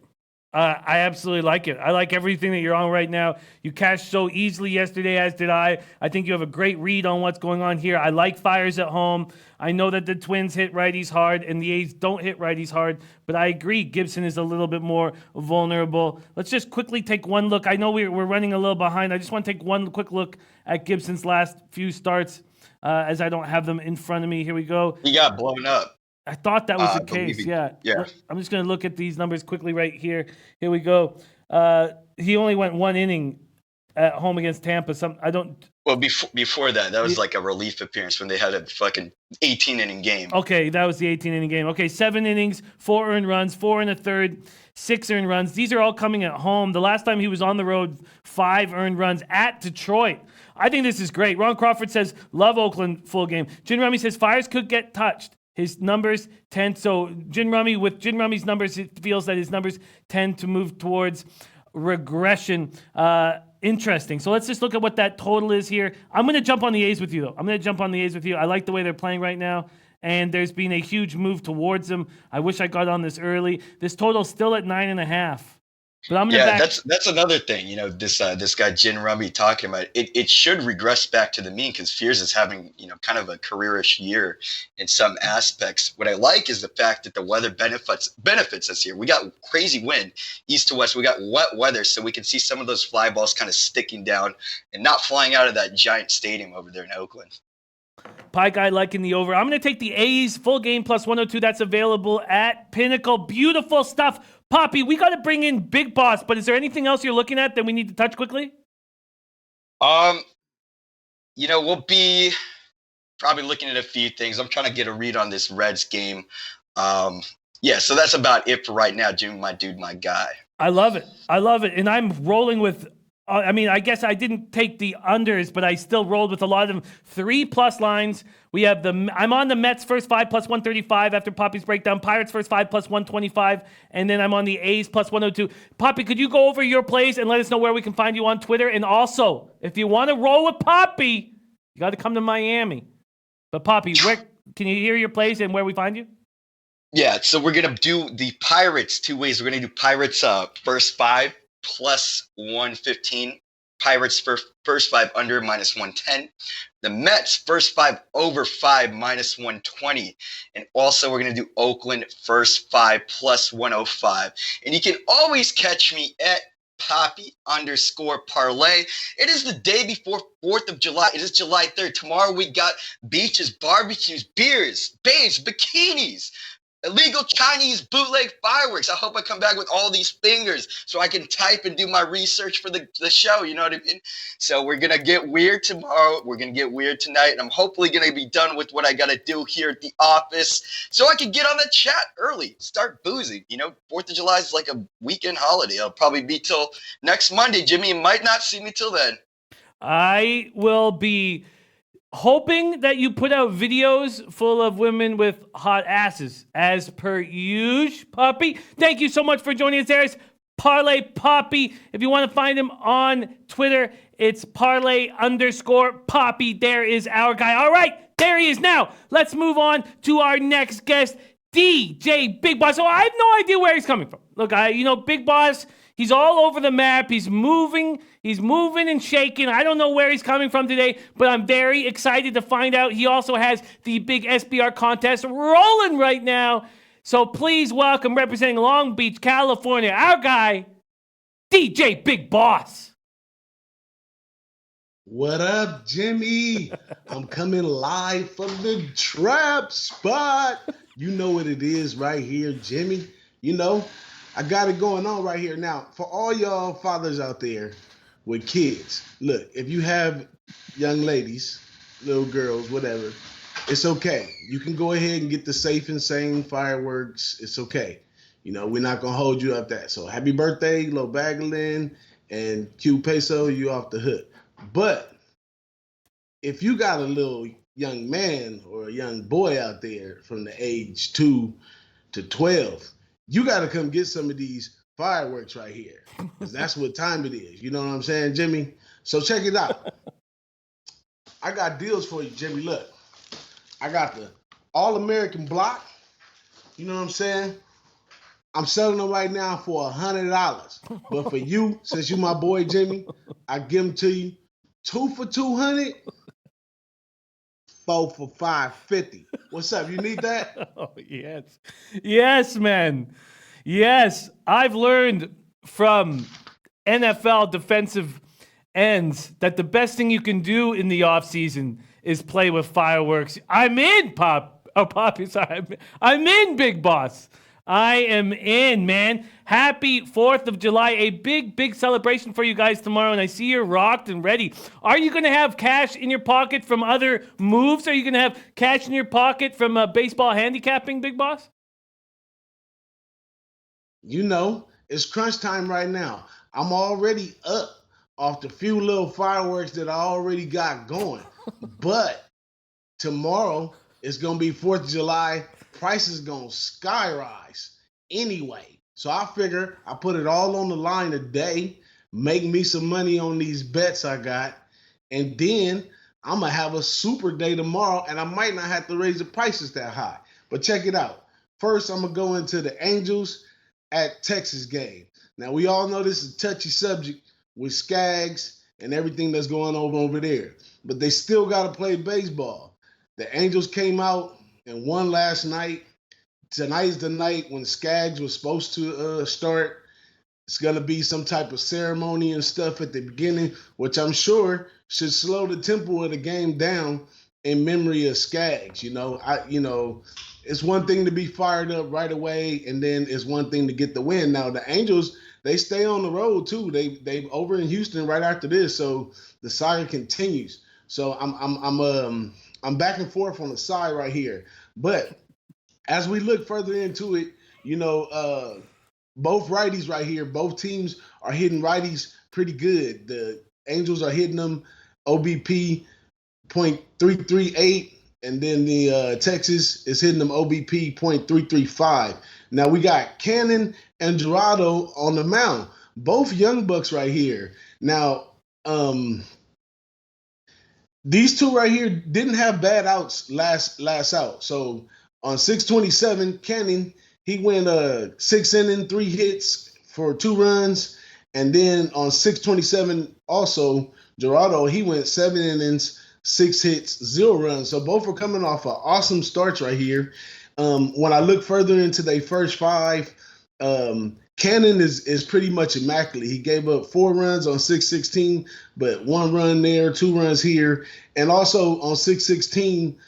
I absolutely like it. I like everything that you're on right now. You cashed so easily yesterday, as did I. I think you have a great read on what's going on here. I like Fires at home. I know that the Twins hit righties hard and the A's don't hit righties hard, but I agree Gibson is a little bit more vulnerable. Let's just quickly take one look. I know we're running a little behind. I just want to take one quick look at Gibson's last few starts as I don't have them in front of me. Here we go. He got blown up. I thought that was the case. Yeah. I'm just going to look at these numbers quickly right here. Here we go. He only went 1 inning at home against Tampa. Well, before that was like a relief appearance when they had a fucking 18-inning game. Okay, that was the 18-inning game. Okay, 7 innings, 4 earned runs, 4 and a third, 6 earned runs. These are all coming at home. The last time he was on the road, 5 earned runs at Detroit. I think this is great. Ron Crawford says, love Oakland full game. Jin Rummy says, Fires could get touched. His numbers tend, so Jin Rummy's numbers, it feels that his numbers tend to move towards regression. Interesting. So let's just look at what that total is here. I'm going to jump on the A's with you, though. I like the way they're playing right now, and there's been a huge move towards them. I wish I got on this early. This total's still at 9.5. But I'm gonna that's another thing. This guy Jin Rummy talking about it should regress back to the mean because Fears is having kind of a careerish year in some aspects. What I like is the fact that the weather benefits us here. We got crazy wind east to west. We got wet weather, so we can see some of those fly balls kind of sticking down and not flying out of that giant stadium over there in Oakland. Pie Guy liking the over. I'm going to take the A's full game plus 102. That's available at Pinnacle. Beautiful stuff. Poppy, we got to bring in Big Boss, but is there anything else you're looking at that we need to touch quickly? We'll be probably looking at a few things. I'm trying to get a read on this Reds game. So that's about it for right now, Jimmy, my dude, my guy. I love it. And I'm rolling with, I guess I didn't take the unders, but I still rolled with a lot of them. 3+ lines. We have I'm on the Mets first 5 plus 135 after Poppy's breakdown. Pirates first 5 plus 125. And then I'm on the A's plus 102. Poppy, could you go over your plays and let us know where we can find you on Twitter? And also, if you want to roll with Poppy, you got to come to Miami. But Poppy, where can you hear your plays and where we find you? Yeah, so we're going to do the Pirates 2 ways. We're going to do Pirates first 5 plus 115. Pirates first 5 under minus 110. The Mets first 5 over 5 minus 120. And also we're going to do Oakland first 5 plus 105. And you can always catch me at Poppy_parlay. It is the day before 4th of July. It is July 3rd. Tomorrow we got beaches, barbecues, beers, babes, bikinis, illegal Chinese bootleg fireworks. I hope I come back with all these fingers so I can type and do my research for the show. You know what I mean? So we're going to get weird tomorrow. We're going to get weird tonight. And I'm hopefully going to be done with what I got to do here at the office so I can get on the chat early, start boozing. 4th of July is like a weekend holiday. I'll probably be till next Monday. Jimmy, you might not see me till then. I will be hoping that you put out videos full of women with hot asses, as per usual, Poppy. Thank you so much for joining us. There's Parlay Poppy. If you want to find him on Twitter, it's Parlay_Poppy. There is our guy. All right, there he is. Now, let's move on to our next guest, DJ Big Boss. So I have no idea where he's coming from. Look, Big Boss, he's all over the map. He's moving and shaking. I don't know where he's coming from today, but I'm very excited to find out. He also has the big SBR contest rolling right now. So please welcome, representing Long Beach, California, our guy, DJ Big Boss. What up, Jimmy? I'm coming live from the trap spot. You know what it is right here, Jimmy. I got it going on right here. Now, for all y'all fathers out there with kids, look, if you have young ladies, little girls, whatever, it's okay. You can go ahead and get the Safe and Sane fireworks. It's okay. We're not going to hold you up that. So happy birthday, Lo Bagalin and Q Peso, you off the hook. But if you got a little young man or a young boy out there from the age 2 to 12, you got to come get some of these fireworks right here, because that's what time it is. You know what I'm saying, Jimmy? So check it out. I got deals for you, Jimmy. Look, I got the All-American block. You know what I'm saying? I'm selling them right now for $100. But for you, since you my boy Jimmy, I give them to you 2 for $200, 4 for $550. What's up? You need that? Oh, yes, man. Yes, I've learned from NFL defensive ends that the best thing you can do in the offseason is play with fireworks. I'm in, Poppy. Sorry, I'm in, Big Boss. I am in, man. Happy 4th of July. A big celebration for you guys tomorrow, and I see you're rocked and ready. Are you going to have cash in your pocket from other moves? Are you going to have cash in your pocket from baseball handicapping, Big Boss? You know, it's crunch time right now. I'm already up off the few little fireworks that I already got going. But tomorrow it's going to be 4th of July. Prices going to skyrise anyway. So I figure I put it all on the line today, make me some money on these bets I got, and then I'm going to have a super day tomorrow, and I might not have to raise the prices that high. But check it out. First, I'm going to go into the Angels at Texas game. Now, we all know this is a touchy subject with Skaggs and everything that's going on over there, but they still got to play baseball. The Angels came out and won last night. Tonight is the night when Skaggs was supposed to start. It's going to be some type of ceremony and stuff at the beginning, which I'm sure should slow the tempo of the game down in memory of Skaggs. It's one thing to be fired up right away, and then it's one thing to get the win. Now, the Angels, they stay on the road too. They over in Houston right after this, so the saga continues. So I'm back and forth on the side right here. But as we look further into it, both righties right here, both teams are hitting righties pretty good. The Angels are hitting them OBP .338, and then the Texas is hitting them OBP .335. Now we got Cannon and Gerardo on the mound, both young bucks right here. Now, these two right here didn't have bad outs last out. So on 627, Cannon, he went 6 innings, 3 hits for 2 runs. And then on 627, also, Gerardo, he went 7 innings, 6 hits, 0 runs. So both are coming off of awesome starts right here. When I look further into their first 5, Cannon is pretty much immaculate. He gave up 4 runs on 616, but 1 run there, 2 runs here. And also on 616,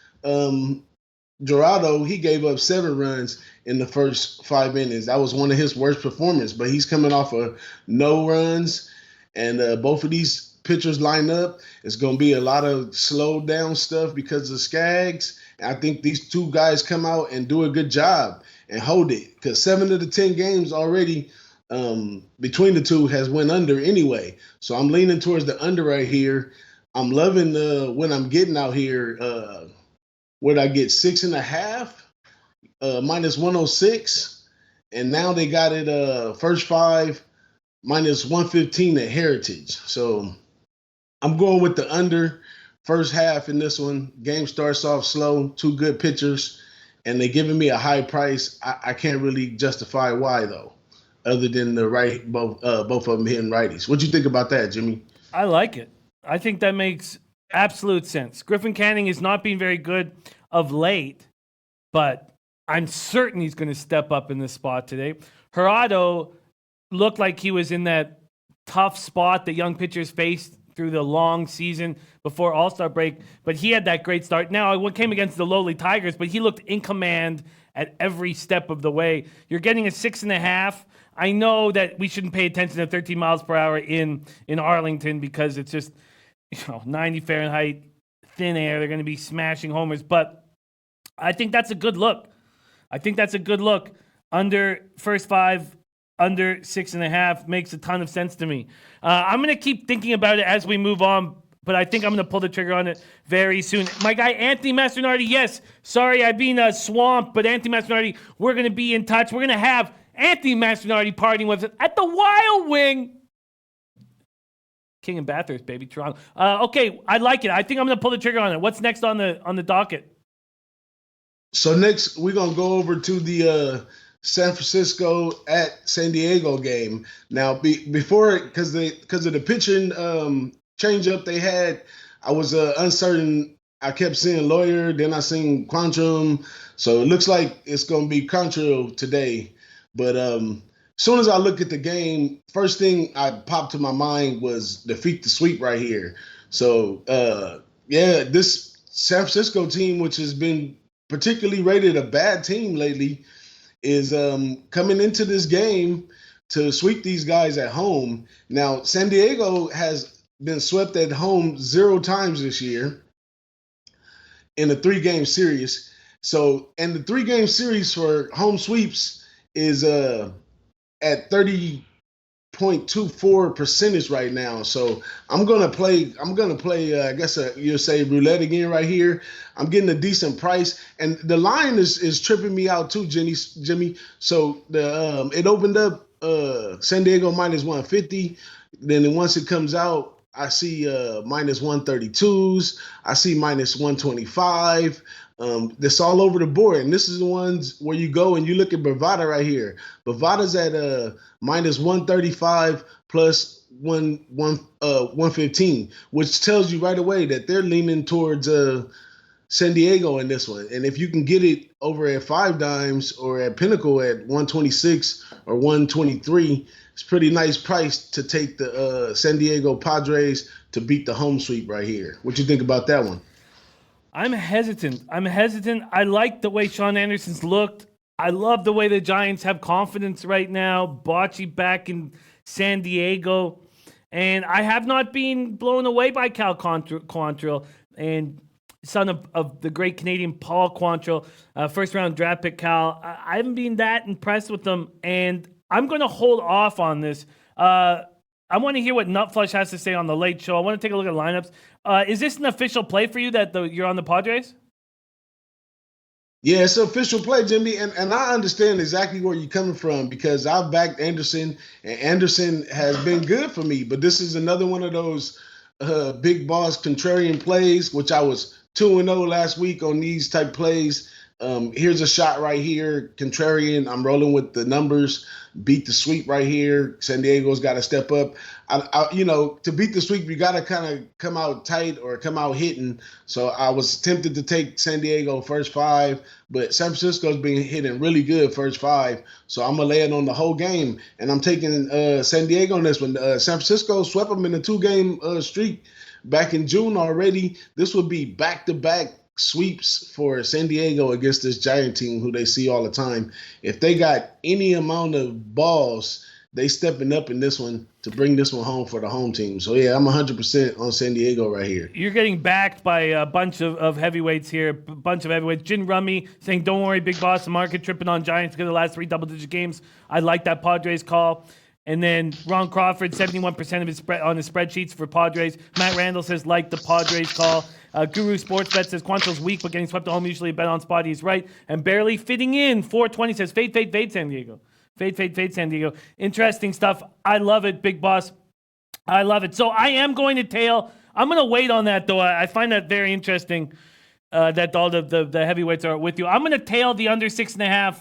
Gerardo, he gave up 7 runs in the first 5 innings. That was one of his worst performances, but he's coming off of no runs. And both of these pitchers line up. It's going to be a lot of slowed down stuff because of Skaggs. And I think these two guys come out and do a good job and hold it, because 7 of the 10 games already between the two has went under anyway. So I'm leaning towards the under right here. I'm loving when I'm getting out here. What I get, 6.5 minus 106, and now they got it first 5 minus 115 at Heritage. So I'm going with the under first half in this one. Game starts off slow, 2 good pitchers, and they're giving me a high price. I can't really justify why though, other than the both of them hitting righties. What do you think about that, Jimmy? I like it. I think that makes absolute sense. Griffin Canning is not being very good of late, but I'm certain he's going to step up in this spot today. Gerardo looked like he was in that tough spot that young pitchers face through the long season before All-Star break, but he had that great start. Now, what came against the lowly Tigers, but he looked in command at every step of the way. You're getting a 6.5. I know that we shouldn't pay attention to 13 miles per hour in Arlington because it's just 90 Fahrenheit, thin air. They're going to be smashing homers, but I think that's a good look. Under first 5, under 6.5 makes a ton of sense to me. I'm going to keep thinking about it as we move on. but I think I'm going to pull the trigger on it very soon. My guy, Anthony Mastronardi, yes, sorry I've been swamped, but Anthony Mastronardi, we're going to be in touch. We're going to have Anthony Mastronardi partying with us at the Wild Wing. King of Bathurst, baby, Toronto. Okay, I like it. I think I'm going to pull the trigger on it. What's next on the docket? So next, we're going to go over to the San Francisco at San Diego game. Now, before, because of the pitching change-up they had, I was uncertain. I kept seeing Lawyer, then I seen Quantrill. So it looks like it's going to be Quantrill today. But as soon as I look at the game, first thing I popped to my mind was defeat the sweep right here. So, this San Francisco team, which has been particularly rated a bad team lately, is coming into this game to sweep these guys at home. Now, San Diego has been swept at home 0 times this year in a 3-game series. So, and the 3-game series for home sweeps is at 30.24% right now. So I'm gonna play. I guess you'll say roulette again right here. I'm getting a decent price, and the line is tripping me out too, Jimmy. So the it opened up San Diego minus 150. Then once it comes out, I see minus 132s. I see minus 125. That's all over the board. And this is the ones where you go and you look at Bovada right here. Bovada's at minus 135 plus 115, which tells you right away that they're leaning towards San Diego in this one. And if you can get it over at 5 Dimes or at Pinnacle at 126 or 123, it's a pretty nice price to take the San Diego Padres to beat the home sweep right here. What you think about that one? I'm hesitant. I like the way Sean Anderson's looked. I love the way the Giants have confidence right now. Bocce back in San Diego. And I have not been blown away by Cal Quantrill, and son of the great Canadian Paul Quantrill, first-round draft pick Cal. I haven't been that impressed with them, and I'm going to hold off on this. I want to hear what Nutflush has to say on the late show. I want to take a look at lineups. Is this an official play for you that you're on the Padres? Yeah, it's an official play, Jimmy, and I understand exactly where you're coming from because I've backed Anderson, and Anderson has been good for me. But this is another one of those big boss contrarian plays, which I was 2-0 last week on these type plays. Here's a shot right here, contrarian. I'm rolling with the numbers. Beat the sweep right here. San Diego's got to step up. To beat the sweep, you got to kind of come out tight or come out hitting. So I was tempted to take San Diego first 5, but San Francisco's been hitting really good first 5. So I'm going to lay it on the whole game. And I'm taking San Diego on this one. San Francisco swept them in a 2-game streak back in June already. This would be back-to-back sweeps for San Diego against this Giant team who they see all the time. If they got any amount of balls, they stepping up in this one to bring this one home for the home team. So, yeah, I'm 100% on San Diego right here. You're getting backed by a bunch of heavyweights here, a bunch of heavyweights. Jin Rummy saying, don't worry, big boss, the market tripping on Giants because of the last 3 double-digit games. I like that Padres call. And then Ron Crawford, 71% of his spread on his spreadsheets for Padres. Matt Randall says, like the Padres call. Guru Sports Bet says, Quantrill's weak, but getting swept at home usually a bet on spot. He's right. And barely fitting in. 420 says, fade San Diego. Fade San Diego. Interesting stuff. I love it, big boss. I love it. So I am going to tail. I'm going to wait on that, though. I find that very interesting that all the heavyweights are with you. I'm going to tail the under 6.5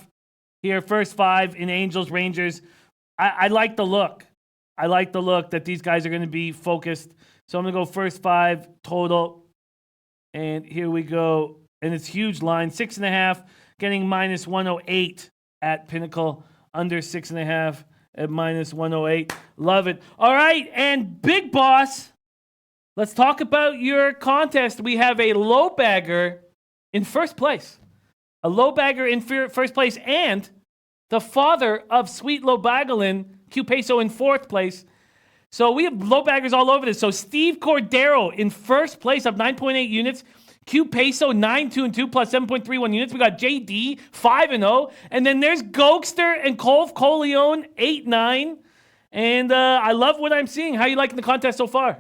here, first 5 in Angels, Rangers. I like the look. I like the look that these guys are going to be focused. So I'm going to go first 5 total. And here we go. And it's huge line. 6.5, getting minus 108 at Pinnacle. Under 6.5 at minus 108. Love it. All right. And Big Boss, let's talk about your contest. We have a low bagger in first place. A low bagger in first place. And the father of Sweet Lobagalin, Q Peso, in fourth place. So we have low baggers all over this. So Steve Cordero in first place, up 9.8 units. Q Peso 9-2-2 plus 7.31 units. We got JD 5-0. And then there's Gokster and Colf Coleon 8-9. And I love what I'm seeing. How you liking the contest so far?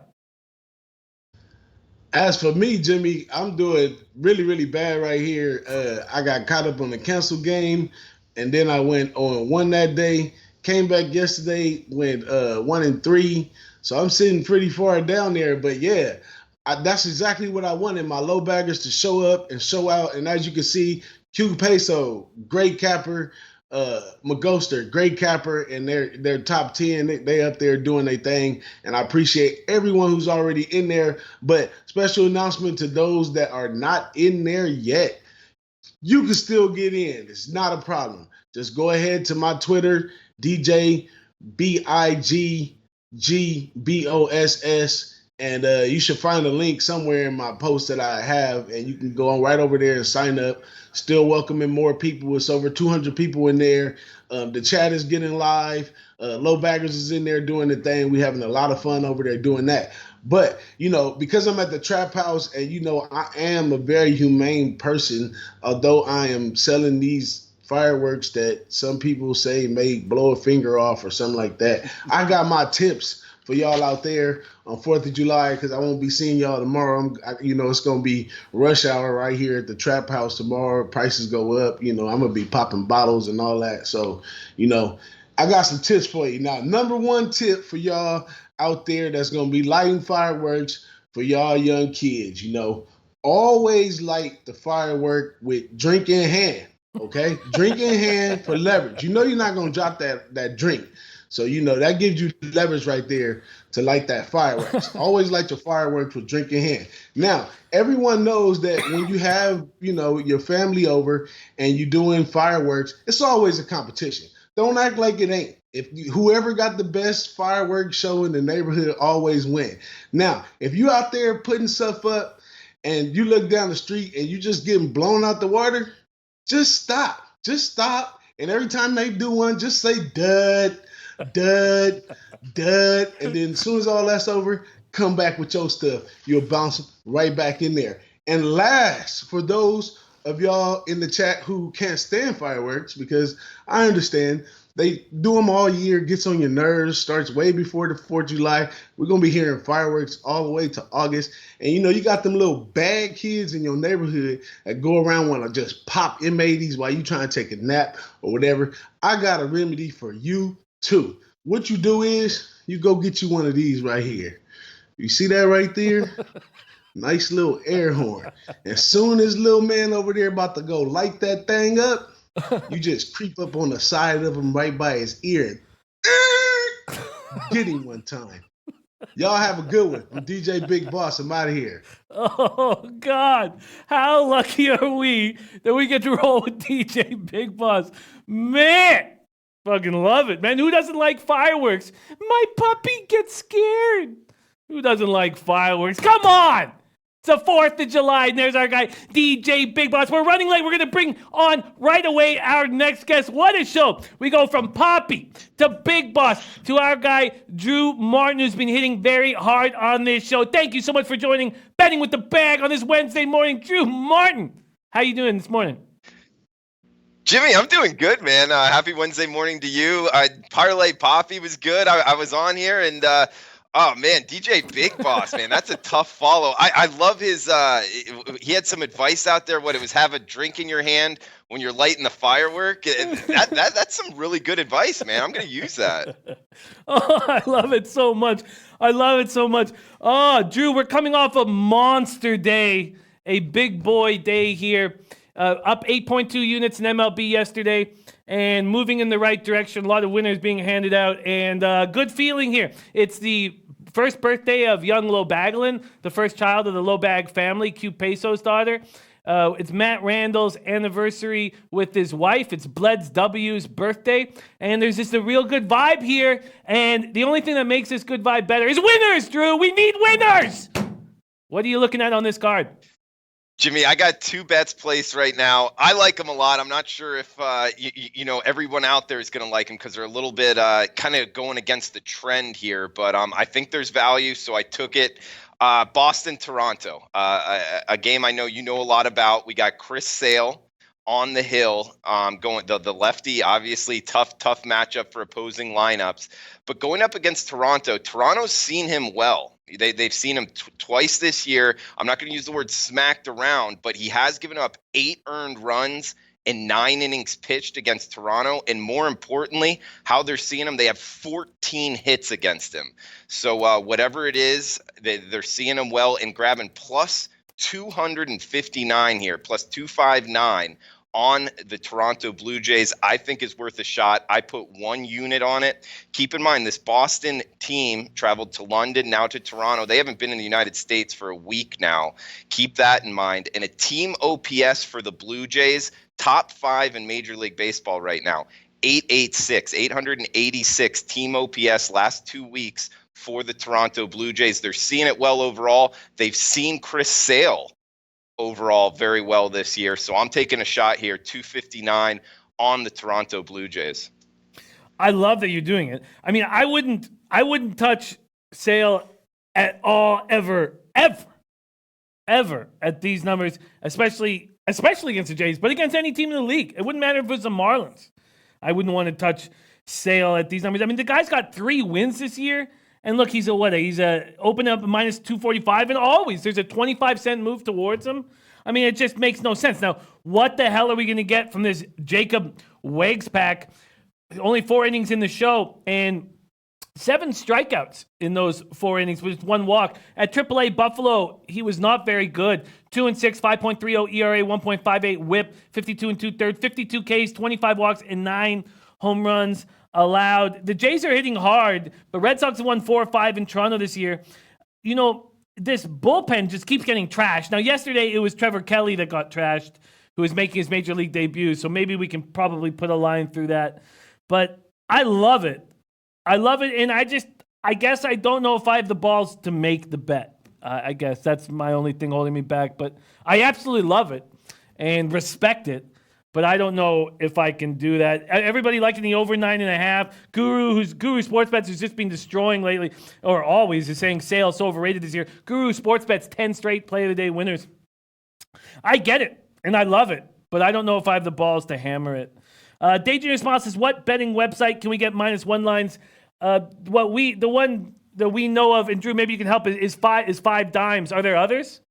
As for me, Jimmy, I'm doing really, really bad right here. I got caught up on the cancel game, and then I went on one that day. Came back yesterday, went 1-3. So I'm sitting pretty far down there. But yeah, that's exactly what I wanted. My low baggers to show up and show out. And as you can see, Q Peso, great capper. Magoster, great capper, and they're top 10. They up there doing their thing, and I appreciate everyone who's already in there. But special announcement to those that are not in there yet: you can still get in. It's not a problem. Just go ahead to my Twitter, DJ BIGGBOSS, and you should find a link somewhere in my post that I have, and you can go on right over there and sign up. Still welcoming more people. It's over 200 people in there. The chat is getting live. Low Baggers is in there doing the thing. We're having a lot of fun over there doing that. But, because I'm at the trap house and, I am a very humane person, although I am selling these fireworks that some people say may blow a finger off or something like that. I got my tips for y'all out there on 4th of July, because I won't be seeing y'all tomorrow. It's going to be rush hour right here at the trap house tomorrow. Prices go up. I'm going to be popping bottles and all that. So, I got some tips for you. Now, number one tip for y'all out there that's going to be lighting fireworks for y'all young kids, always light the firework with drink in hand, okay? Drink in hand for leverage. You're not going to drop that drink. So, that gives you leverage right there to light that fireworks. Always light your fireworks with drink in hand. Now, everyone knows that when you have, your family over and you're doing fireworks, it's always a competition. Don't act like it ain't. Whoever got the best fireworks show in the neighborhood always win. Now, if you out there putting stuff up and you look down the street and you just getting blown out the water, just stop. Just stop. And every time they do one, just say dud, dud, dud. And then as soon as all that's over, come back with your stuff. You'll bounce right back in there. And last, for those of y'all in the chat who can't stand fireworks, because I understand they do them all year, gets on your nerves, starts way before the 4th of July. We're going to be hearing fireworks all the way to August. And you got them little bad kids in your neighborhood that go around want to just pop M80s while you trying to take a nap or whatever. I got a remedy for you too. What you do is you go get you one of these right here. You see that right there? Nice little air horn. As soon as little man over there about to go light that thing up, you just creep up on the side of him right by his ear and get him one time. Y'all have a good one. I'm DJ Big Boss. I'm out of here. Oh, God. How lucky are we that we get to roll with DJ Big Boss? Man, fucking love it, man. Who doesn't like fireworks? My puppy gets scared. Who doesn't like fireworks? Come on. It's the 4th of July, and there's our guy, DJ Big Boss. We're running late. We're going to bring on right away our next guest. What a show. We go from Poppy to Big Boss to our guy, Drew Martin, who's been hitting very hard on this show. Thank you so much for joining Betting with the Bag on this Wednesday morning. Drew Martin, how you doing this morning? Jimmy, I'm doing good, man. Happy Wednesday morning to you. Parlay Poppy was good. I was on here, and oh, man, DJ Big Boss, man, that's a tough follow. I love his he had some advice out there. What it was, have a drink in your hand when you're lighting the firework. That's some really good advice, man. I'm going to use that. Oh, I love it so much. I love it so much. Oh, Drew, we're coming off a monster day, a big boy day here. Up 8.2 units in MLB yesterday and moving in the right direction. A lot of winners being handed out and good feeling here. It's the first birthday of young Lo Baglin, the first child of the Lo Bag family, Q Peso's daughter. It's Matt Randall's anniversary with his wife. It's Bled's W's birthday. And there's just a real good vibe here. And the only thing that makes this good vibe better is winners, Drew. We need winners. What are you looking at on this card? Jimmy, I got 2 bets placed right now. I like them a lot. I'm not sure if everyone out there is going to like them because they're a little bit kind of going against the trend here. But I think there's value, so I took it. Boston, Toronto, a game I know you know a lot about. We got Chris Sale on the hill. Going the lefty, obviously tough matchup for opposing lineups. But going up against Toronto, Toronto's seen him well. They've seen him twice this year. I'm not going to use the word smacked around, but he has given up 8 earned runs in 9 innings pitched against Toronto. And more importantly, how they're seeing him, they have 14 hits against him. So whatever it is, they're seeing him well and grabbing plus 259 here, plus 259 on the Toronto Blue Jays. I think is worth a shot. I put 1 unit on it. Keep in mind, this Boston team traveled to London, now to Toronto. They haven't been in the United States for a week now. Keep that in mind. And a team OPS for the Blue Jays, top 5 in Major League Baseball right now. 886 team OPS last 2 weeks for the Toronto Blue Jays. They're seeing it well overall. They've seen Chris Sale overall very well this year. So I'm taking a shot here, 259 on the Toronto Blue Jays. I love that you're doing it. I mean, I wouldn't touch Sale at all, ever at these numbers, especially against the Jays, but against any team in the league. It wouldn't matter if it was the Marlins. I wouldn't want to touch Sale at these numbers. I mean, the guy's got 3 wins this year. And look, he's open up minus 245, and always there's a 25-cent move towards him. I mean, it just makes no sense. Now, what the hell are we going to get from this Jacob Wags pack? Only 4 innings in the show, and 7 strikeouts in those 4 innings with 1 walk. At AAA Buffalo, he was not very good. 2-6, 5.30 ERA, 1.58 WHIP, 52 2/3, 52 Ks, 25 walks, and 9 home runs allowed. The Jays are hitting hard, but Red Sox have won 4 or 5 in Toronto this year. You know, this bullpen just keeps getting trashed. Now, yesterday it was Trevor Kelly that got trashed, who is making his major league debut. So maybe we can probably put a line through that. But I love it. And I guess I don't know if I have the balls to make the bet. I guess that's my only thing holding me back. But I absolutely love it and respect it. But I don't know if I can do that. Everybody liking the over 9.5. Guru Sports Bets, who's just been destroying lately, or always, is saying Sale so overrated this year. Guru Sports Bets, 10 straight Play of the Day winners. I get it, and I love it, but I don't know if I have the balls to hammer it. Daydream Smile says, what betting website can we get -1 lines? The one that we know of, and Drew, maybe you can help, is 5 Dimes. Are there others?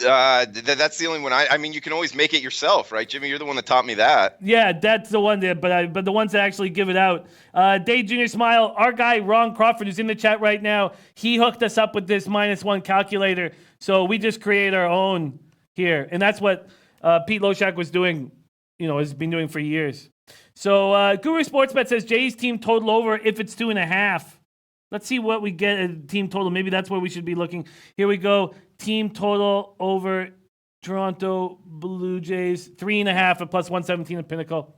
That's the only one. I mean, you can always make it yourself, right, Jimmy? You're the one that taught me that. Yeah, that's the one. But the ones that actually give it out. Dave Jr. Smile. Our guy Ron Crawford, who's in the chat right now, he hooked us up with this -1 calculator. So we just create our own here, and that's what Pete Loshak was doing. You know, has been doing for years. So Guru Sportsbet says Jay's team total over if it's 2.5. Let's see what we get at team total. Maybe that's where we should be looking. Here we go. Team total over Toronto Blue Jays, 3.5 at +117 at Pinnacle.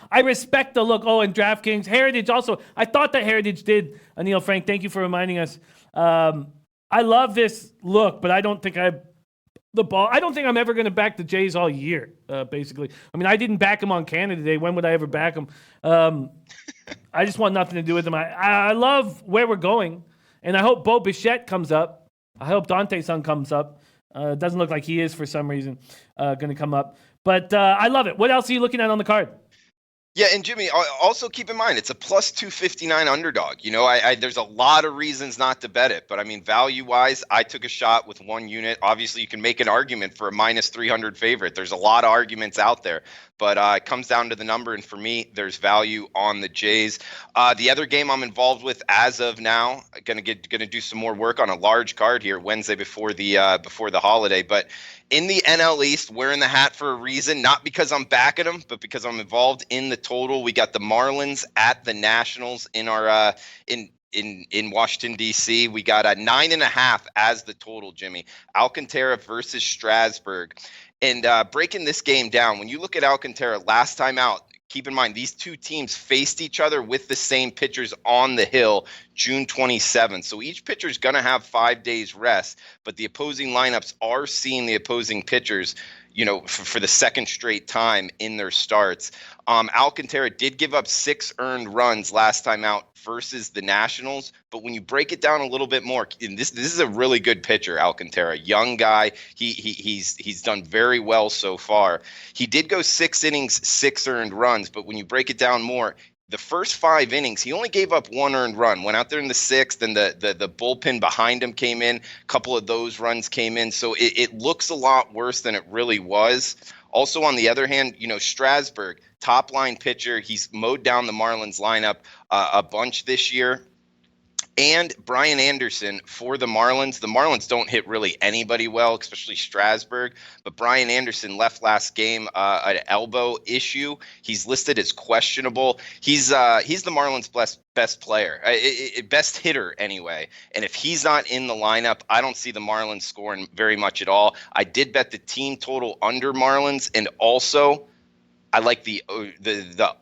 I respect the look. Oh, and DraftKings. Heritage also. I thought that Heritage did. Anil Frank, thank you for reminding us. I love this look, but I don't think I don't think I'm ever going to back the Jays all year, basically. I mean, I didn't back them on Canada Day. When would I ever back them? I just want nothing to do with them. I love where we're going, and I hope Bo Bichette comes up. I hope Dante Sun comes up. It doesn't look like he is for some reason going to come up. But I love it. What else are you looking at on the card? Yeah, and Jimmy, also keep in mind, it's a +259 underdog. You know, there's a lot of reasons not to bet it, but I mean, value-wise, I took a shot with 1 unit. Obviously, you can make an argument for a -300 favorite. There's a lot of arguments out there, but it comes down to the number, and for me, there's value on the Jays. The other game I'm involved with as of now, gonna do some more work on a large card here Wednesday before the holiday, but in the NL East, wearing the hat for a reason, not because I'm backing them, but because I'm involved in the total. We got the Marlins at the Nationals in our in Washington, D.C. We got a 9.5 as the total, Jimmy. Alcantara versus Strasburg. And breaking this game down, when you look at Alcantara last time out, keep in mind, these two teams faced each other with the same pitchers on the hill June 27th. So each pitcher is going to have 5 days rest, but the opposing lineups are seeing the opposing pitchers. for the second straight time in their starts. Alcantara did give up 6 earned runs last time out versus the Nationals, but when you break it down a little bit more, and this is a really good pitcher, Alcantara, young guy. He's done very well so far. He did go 6 innings, 6 earned runs, but when you break it down more, the first 5 innings, he only gave up 1 earned run. Went out there in the 6th, and the bullpen behind him came in. A couple of those runs came in. So it looks a lot worse than it really was. Also, on the other hand, Strasburg, top line pitcher. He's mowed down the Marlins lineup a bunch this year. And Brian Anderson for the Marlins. The Marlins don't hit really anybody well, especially Strasburg. But Brian Anderson left last game an elbow issue. He's listed as questionable. He's the Marlins' best player, best hitter anyway. And if he's not in the lineup, I don't see the Marlins scoring very much at all. I did bet the team total under Marlins, and also I like the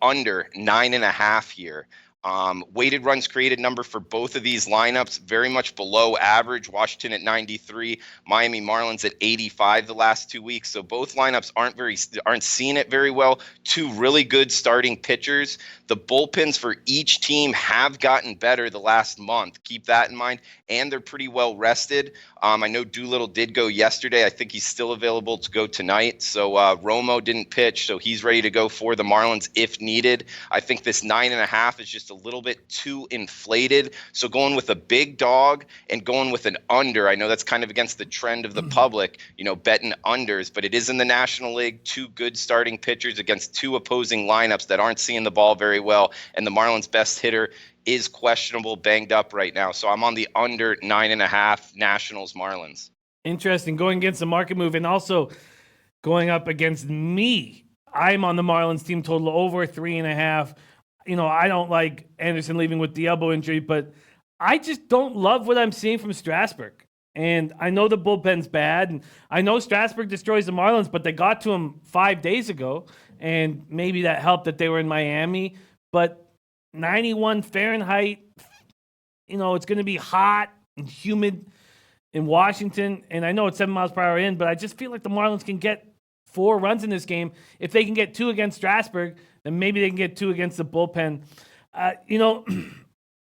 under 9.5 here. Weighted runs created number for both of these lineups, very much below average. Washington at 93, Miami Marlins at 85 the last 2 weeks. So both lineups aren't seeing it very well. 2 really good starting pitchers. The bullpens for each team have gotten better the last month. Keep that in mind. And they're pretty well rested. I know Doolittle did go yesterday. I think he's still available to go tonight. So Romo didn't pitch, so he's ready to go for the Marlins if needed. I think this 9.5 is just a little bit too inflated. So going with a big dog and going with an under, I know that's kind of against the trend of the public, betting unders, but it is in the National League. 2 good starting pitchers against 2 opposing lineups that aren't seeing the ball very well. And the Marlins' best hitter is questionable, banged up right now. So I'm on the under 9.5 Nationals Marlins. Interesting. Going against the market move and also going up against me. I'm on the Marlins team total over 3.5. I don't like Anderson leaving with the elbow injury, but I just don't love what I'm seeing from Strasburg. And I know the bullpen's bad, and I know Strasburg destroys the Marlins, but they got to him 5 days ago, and maybe that helped that they were in Miami. But 91 Fahrenheit, it's going to be hot and humid in Washington, and I know it's 7 miles per hour in, but I just feel like the Marlins can get 4 runs in this game. If they can get 2 against Strasburg, then maybe they can get 2 against the bullpen.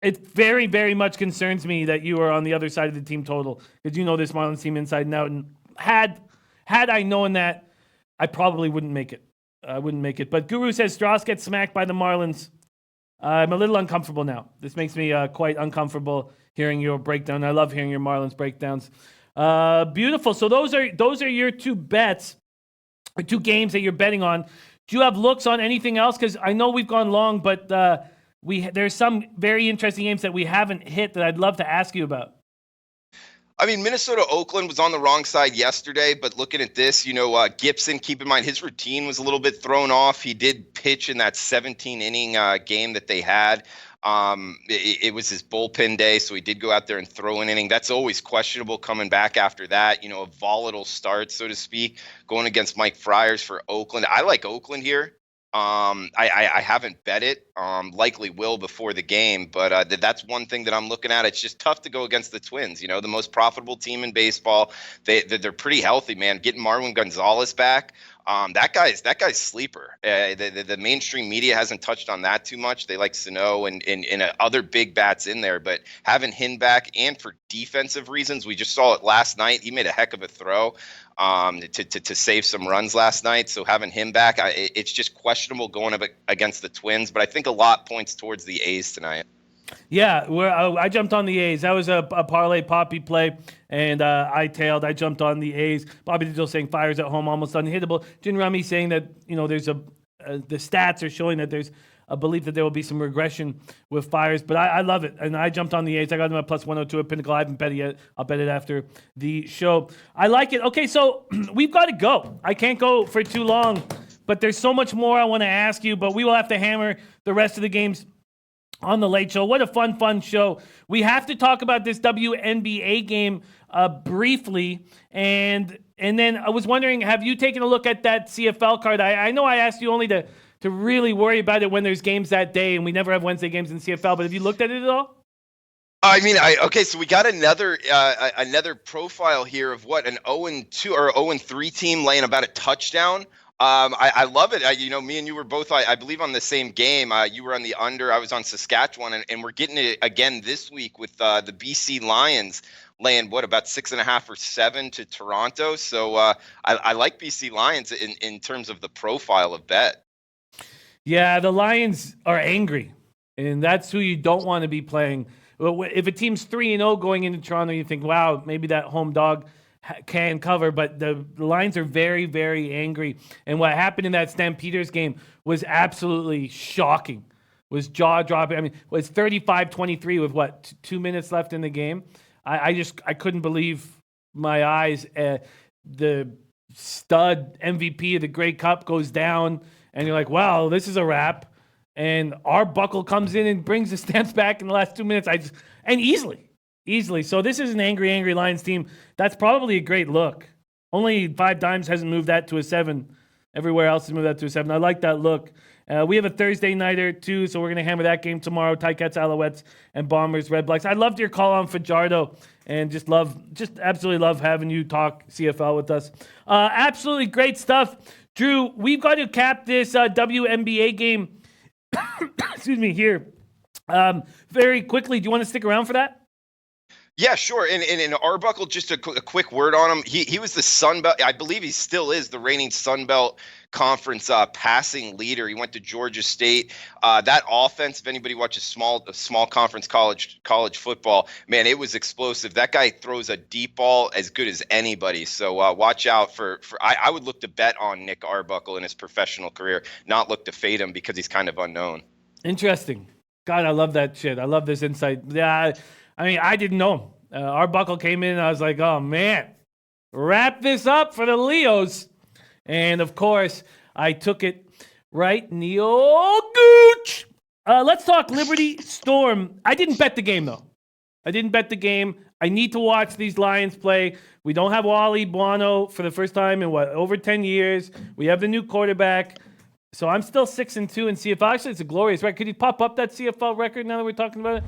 It very, very much concerns me that you are on the other side of the team total, because this Marlins team inside and out. And had I known that, I probably wouldn't make it. I wouldn't make it. But Guru says Strauss gets smacked by the Marlins. I'm a little uncomfortable now. This makes me quite uncomfortable hearing your breakdown. I love hearing your Marlins breakdowns. Beautiful. So those are your 2 bets, or 2 games that you're betting on. Do you have looks on anything else? Because I know we've gone long, but there's some very interesting games that we haven't hit that I'd love to ask you about. I mean, Minnesota-Oakland was on the wrong side yesterday, but looking at this, Gibson, keep in mind his routine was a little bit thrown off. He did pitch in that 17-inning game that they had. It was his bullpen day, so he did go out there and throw an inning. That's always questionable coming back after that, a volatile start, so to speak, going against Mike Friars for Oakland. I like Oakland here. I haven't bet it, likely will before the game, but that's one thing that I'm looking at. It's just tough to go against the Twins, the most profitable team in baseball. They're pretty healthy, man. Getting Marwin Gonzalez back, that guy's sleeper. The mainstream media hasn't touched on that too much. They like Sano and other big bats in there, but having him back, and for defensive reasons, we just saw it last night. He made a heck of a throw to save some runs last night. So having him back, it's just questionable going up against the Twins, but I think a lot points towards the A's tonight. Yeah, I jumped on the A's. That was a parlay Poppy play, and I tailed. I jumped on the A's. Bobby Digital saying Fires at home almost unhittable. Jin Rami saying that there's the stats are showing that there's a belief that there will be some regression with Fires, but I love it, and I jumped on the A's. I got them at plus 102 at Pinnacle. I haven't bet it yet. I'll bet it after the show. I like it. Okay, so we've got to go. I can't go for too long, but there's so much more I want to ask you, but we will have to hammer the rest of the games on the Late Show. What a fun show. We have to talk about this WNBA game briefly, and then I was wondering, have you taken a look at that CFL card? I know I asked you only to really worry about it when there's games that day, and we never have Wednesday games in CFL, but have you looked at it at all? Okay, so we got another profile here of what an 0-2 or 0-3 team laying about a touchdown. I love it. Me and you were both, I believe, on the same game. You were on the under, I was on Saskatchewan, and we're getting it again this week with the BC Lions laying about 6.5 or 7 to Toronto. So I like BC Lions in terms of the profile of bet. Yeah, the Lions are angry, and that's who you don't want to be playing. If a team's 3-0 going into Toronto, you think, wow, maybe that home dog can cover, but the Lions are very, very angry. And what happened in that Stampeders game was absolutely shocking, was jaw-dropping. I mean, it was 35-23 with 2 minutes left in the game. I couldn't believe my eyes. The stud MVP of the Grey Cup goes down, and you're like, wow, this is a wrap. And Arbuckle comes in and brings the Stamps back in the last 2 minutes. And easily. So this is an angry Lions team. That's probably a great look. Only 5 times hasn't moved that to a 7. Everywhere else has moved that to a 7. I like that look. We have a Thursday nighter too, so we're going to hammer that game tomorrow. Ticats, Alouettes, and Bombers, Red Blacks. I loved your call on Fajardo, and just absolutely love having you talk CFL with us. Absolutely great stuff. Drew, we've got to cap this WNBA game. Excuse me, here. Very quickly, do you want to stick around for that? Yeah, sure. And Arbuckle, just a quick word on him. He was the Sun Belt. I believe he still is the reigning Sun Belt Conference passing leader. He went to Georgia State. That offense, if anybody watches small conference college football, man, it was explosive. That guy throws a deep ball as good as anybody. So watch out for. I would look to bet on Nick Arbuckle in his professional career, not look to fade him because he's kind of unknown. Interesting. God, I love that shit. I love this insight. Yeah. I mean, I didn't know him. Arbuckle came in, and I was like, oh, man, wrap this up for the Leos. And, of course, I took it right in the old gooch. Let's talk Liberty Storm. I didn't bet the game, though. I need to watch these Lions play. We don't have Wally Buono for the first time in, over 10 years. We have the new quarterback. So I'm still 6-2 in CFL. Actually, it's a glorious record. Could you pop up that CFL record now that we're talking about it?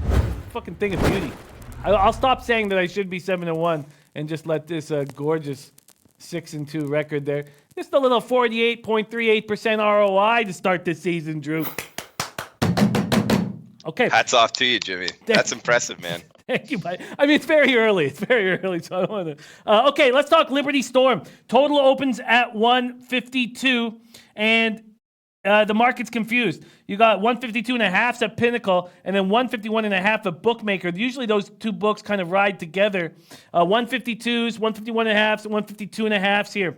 Fucking thing of beauty. I'll stop saying that I should be 7-1 and just let this gorgeous 6-2 record there. Just a little 48.38% ROI to start this season, Drew. Okay. Hats off to you, Jimmy. That's impressive, man. Thank you, buddy. I mean, it's very early, so I don't want to. Okay, let's talk Liberty Storm. Total opens at 152, and the market's confused. You got 152.5 at Pinnacle, and then 151.5 at Bookmaker. Usually those two books kind of ride together. 152s, 151.5s, and 152.5s here.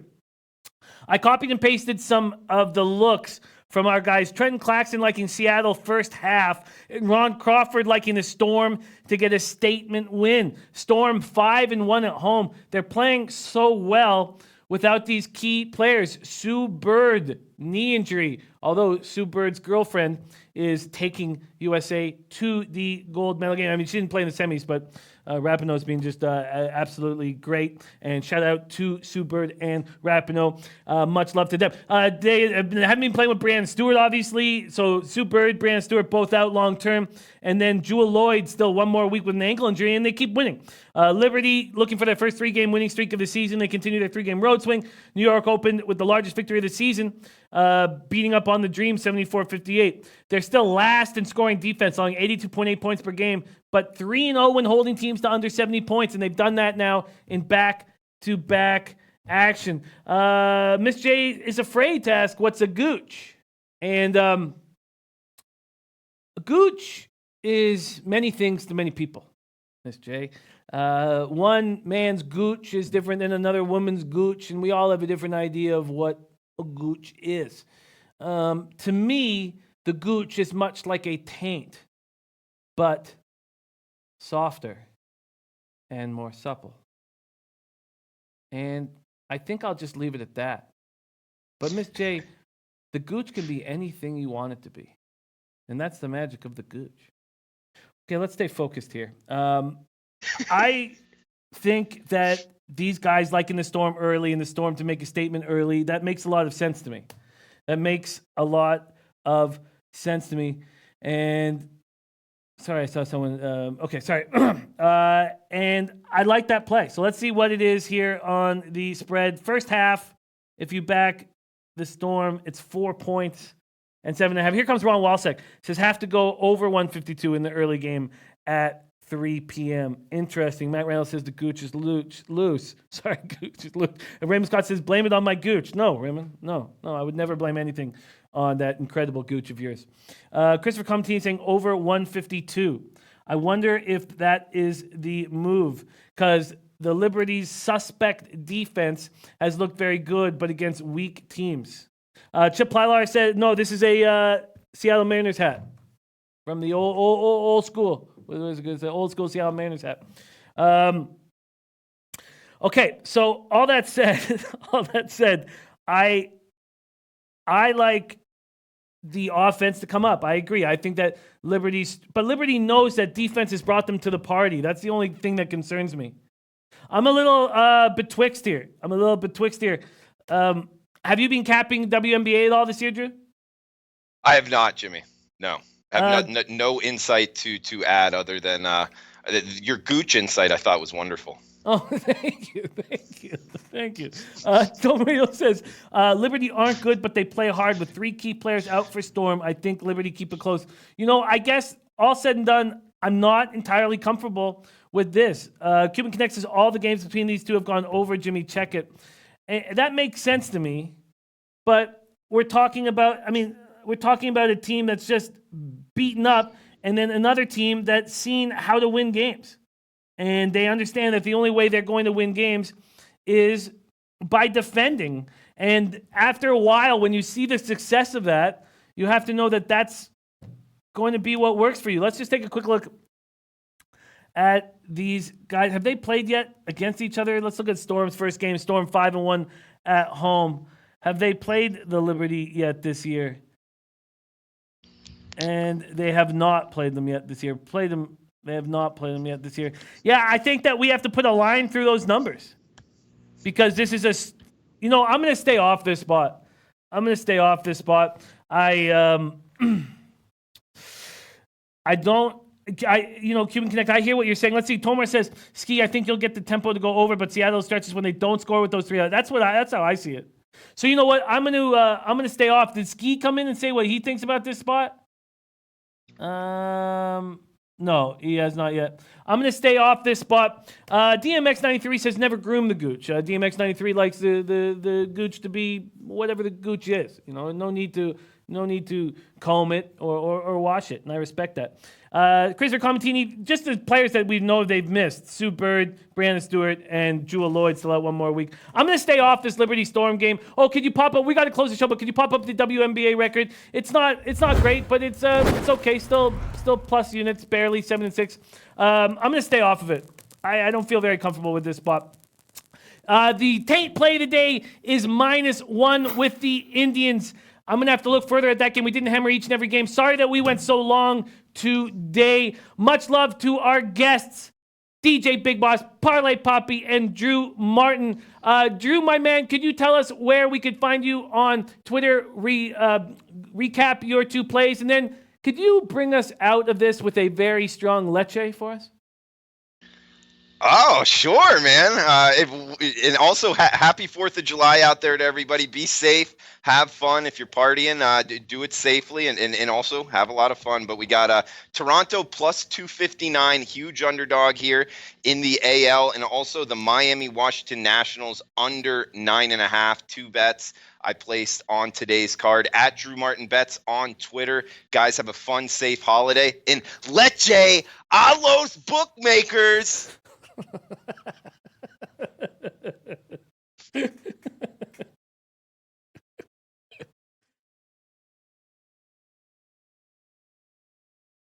I copied and pasted some of the looks from our guys. Trenton Claxton liking Seattle first half, and Ron Crawford liking the Storm to get a statement win. Storm 5-1 at home. They're playing so well without these key players. Sue Bird, knee injury, although Sue Bird's girlfriend is taking USA to the gold medal game. I mean, she didn't play in the semis, but Rapinoe's been just absolutely great. And shout out to Sue Bird and Rapinoe. Much love to them. They haven't been playing with Brandon Stewart, obviously. So Sue Bird, Brandon Stewart, both out long term. And then Jewel Lloyd still one more week with an ankle injury, and they keep winning. Liberty looking for their first 3-game winning streak of the season. They continue their 3-game road swing. New York opened with the largest victory of the season, beating up on the Dream 74-58. They're still last in scoring defense, allowing 82.8 points per game, but 3-0 when holding teams to under 70 points, and they've done that now in back-to-back action. Miss J is afraid to ask, what's a gooch? And a gooch is many things to many people, Miss J. One man's gooch is different than another woman's gooch, and we all have a different idea of what a gooch is. To me, the gooch is much like a taint, but softer and more supple. And I think I'll just leave it at that. But Miss J, the gooch can be anything you want it to be. And that's the magic of the gooch. Okay, let's stay focused here. I think that these guys liking the Storm early and the Storm to make a statement early, that makes a lot of sense to me. And Sorry, I saw someone. Okay, sorry. And I like that play. So let's see what it is here on the spread. First half, if you back the Storm, it's 4 points and 7.5. Here comes Ron Walsek. Says have to go over 152 in the early game at 3 p.m. Interesting. Matt Reynolds says the gooch is loose. Sorry, gooch is loose. And Raymond Scott says blame it on my gooch. No, Raymond. No, I would never blame anything on that incredible gooch of yours. Christopher Comtine saying over 152. I wonder if that is the move because the Liberty's suspect defense has looked very good, but against weak teams. Chip Plylar said, no, this is a Seattle Mariners hat from the old school. What was it going to say? Old school Seattle Mariners hat. Okay, so all that said, I like the offense to come up. I agree. I think that Liberty knows that defense has brought them to the party. That's the only thing that concerns me. I'm a little betwixt here. Have you been capping WNBA at all this year, Drew? I have not, Jimmy. No. I have no insight to add other than your gooch insight I thought was wonderful. Oh, thank you. Tom Rio says, Liberty aren't good, but they play hard with 3 key players out for Storm. I think Liberty keep it close. I guess all said and done, I'm not entirely comfortable with this. Cuban Connect says all the games between these two have gone over. Jimmy, check it. And that makes sense to me, but we're talking about a team that's just beaten up and then another team that's seen how to win games. And they understand that the only way they're going to win games is by defending. And after a while, when you see the success of that, you have to know that that's going to be what works for you. Let's just take a quick look at these guys. Have they played yet against each other? Let's look at Storm's first game. Storm 5-1 at home. Have they played the Liberty yet this year? And they have not played them yet this year. They have not played them yet this year. Yeah, I think that we have to put a line through those numbers because this is I'm going to stay off this spot. Cuban Connect, I hear what you're saying. Let's see. Tomar says, Ski, I think you'll get the tempo to go over, but Seattle stretches when they don't score with those 3. That's how I see it. So you know what? I'm going to stay off. Did Ski come in and say what he thinks about this spot? No, he has not yet. I'm going to stay off this spot. DMX93 says never groom the gooch. DMX93 likes the gooch to be whatever the gooch is. No need to comb it or wash it, and I respect that. Christopher Comatini, just the players that we know they've missed: Sue Bird, Brandon Stewart, and Jewel Lloyd still out one more week. I'm going to stay off this Liberty Storm game. Oh, could you pop up? We got to close the show, but could you pop up the WNBA record? It's not great, but it's okay. Still plus units, barely 7-6. I'm going to stay off of it. I don't feel very comfortable with this spot. The Taint play today is -1 with the Indians. I'm going to have to look further at that game. We didn't hammer each and every game. Sorry that we went so long today. Much love to our guests, DJ Big Boss, Parlay Poppy, and Drew Martin. Drew, my man, could you tell us where we could find you on Twitter? Recap your 2 plays, and then could you bring us out of this with a very strong leche for us? Oh, sure, man. And also, happy 4th of July out there to everybody. Be safe. Have fun. If you're partying, do it safely and also have a lot of fun. But we got Toronto plus 259, huge underdog here in the AL. And also the Miami-Washington Nationals under 9.5, 2 bets I placed on today's card at Drew Martin Bets on Twitter. Guys, have a fun, safe holiday. And leche a los bookmakers.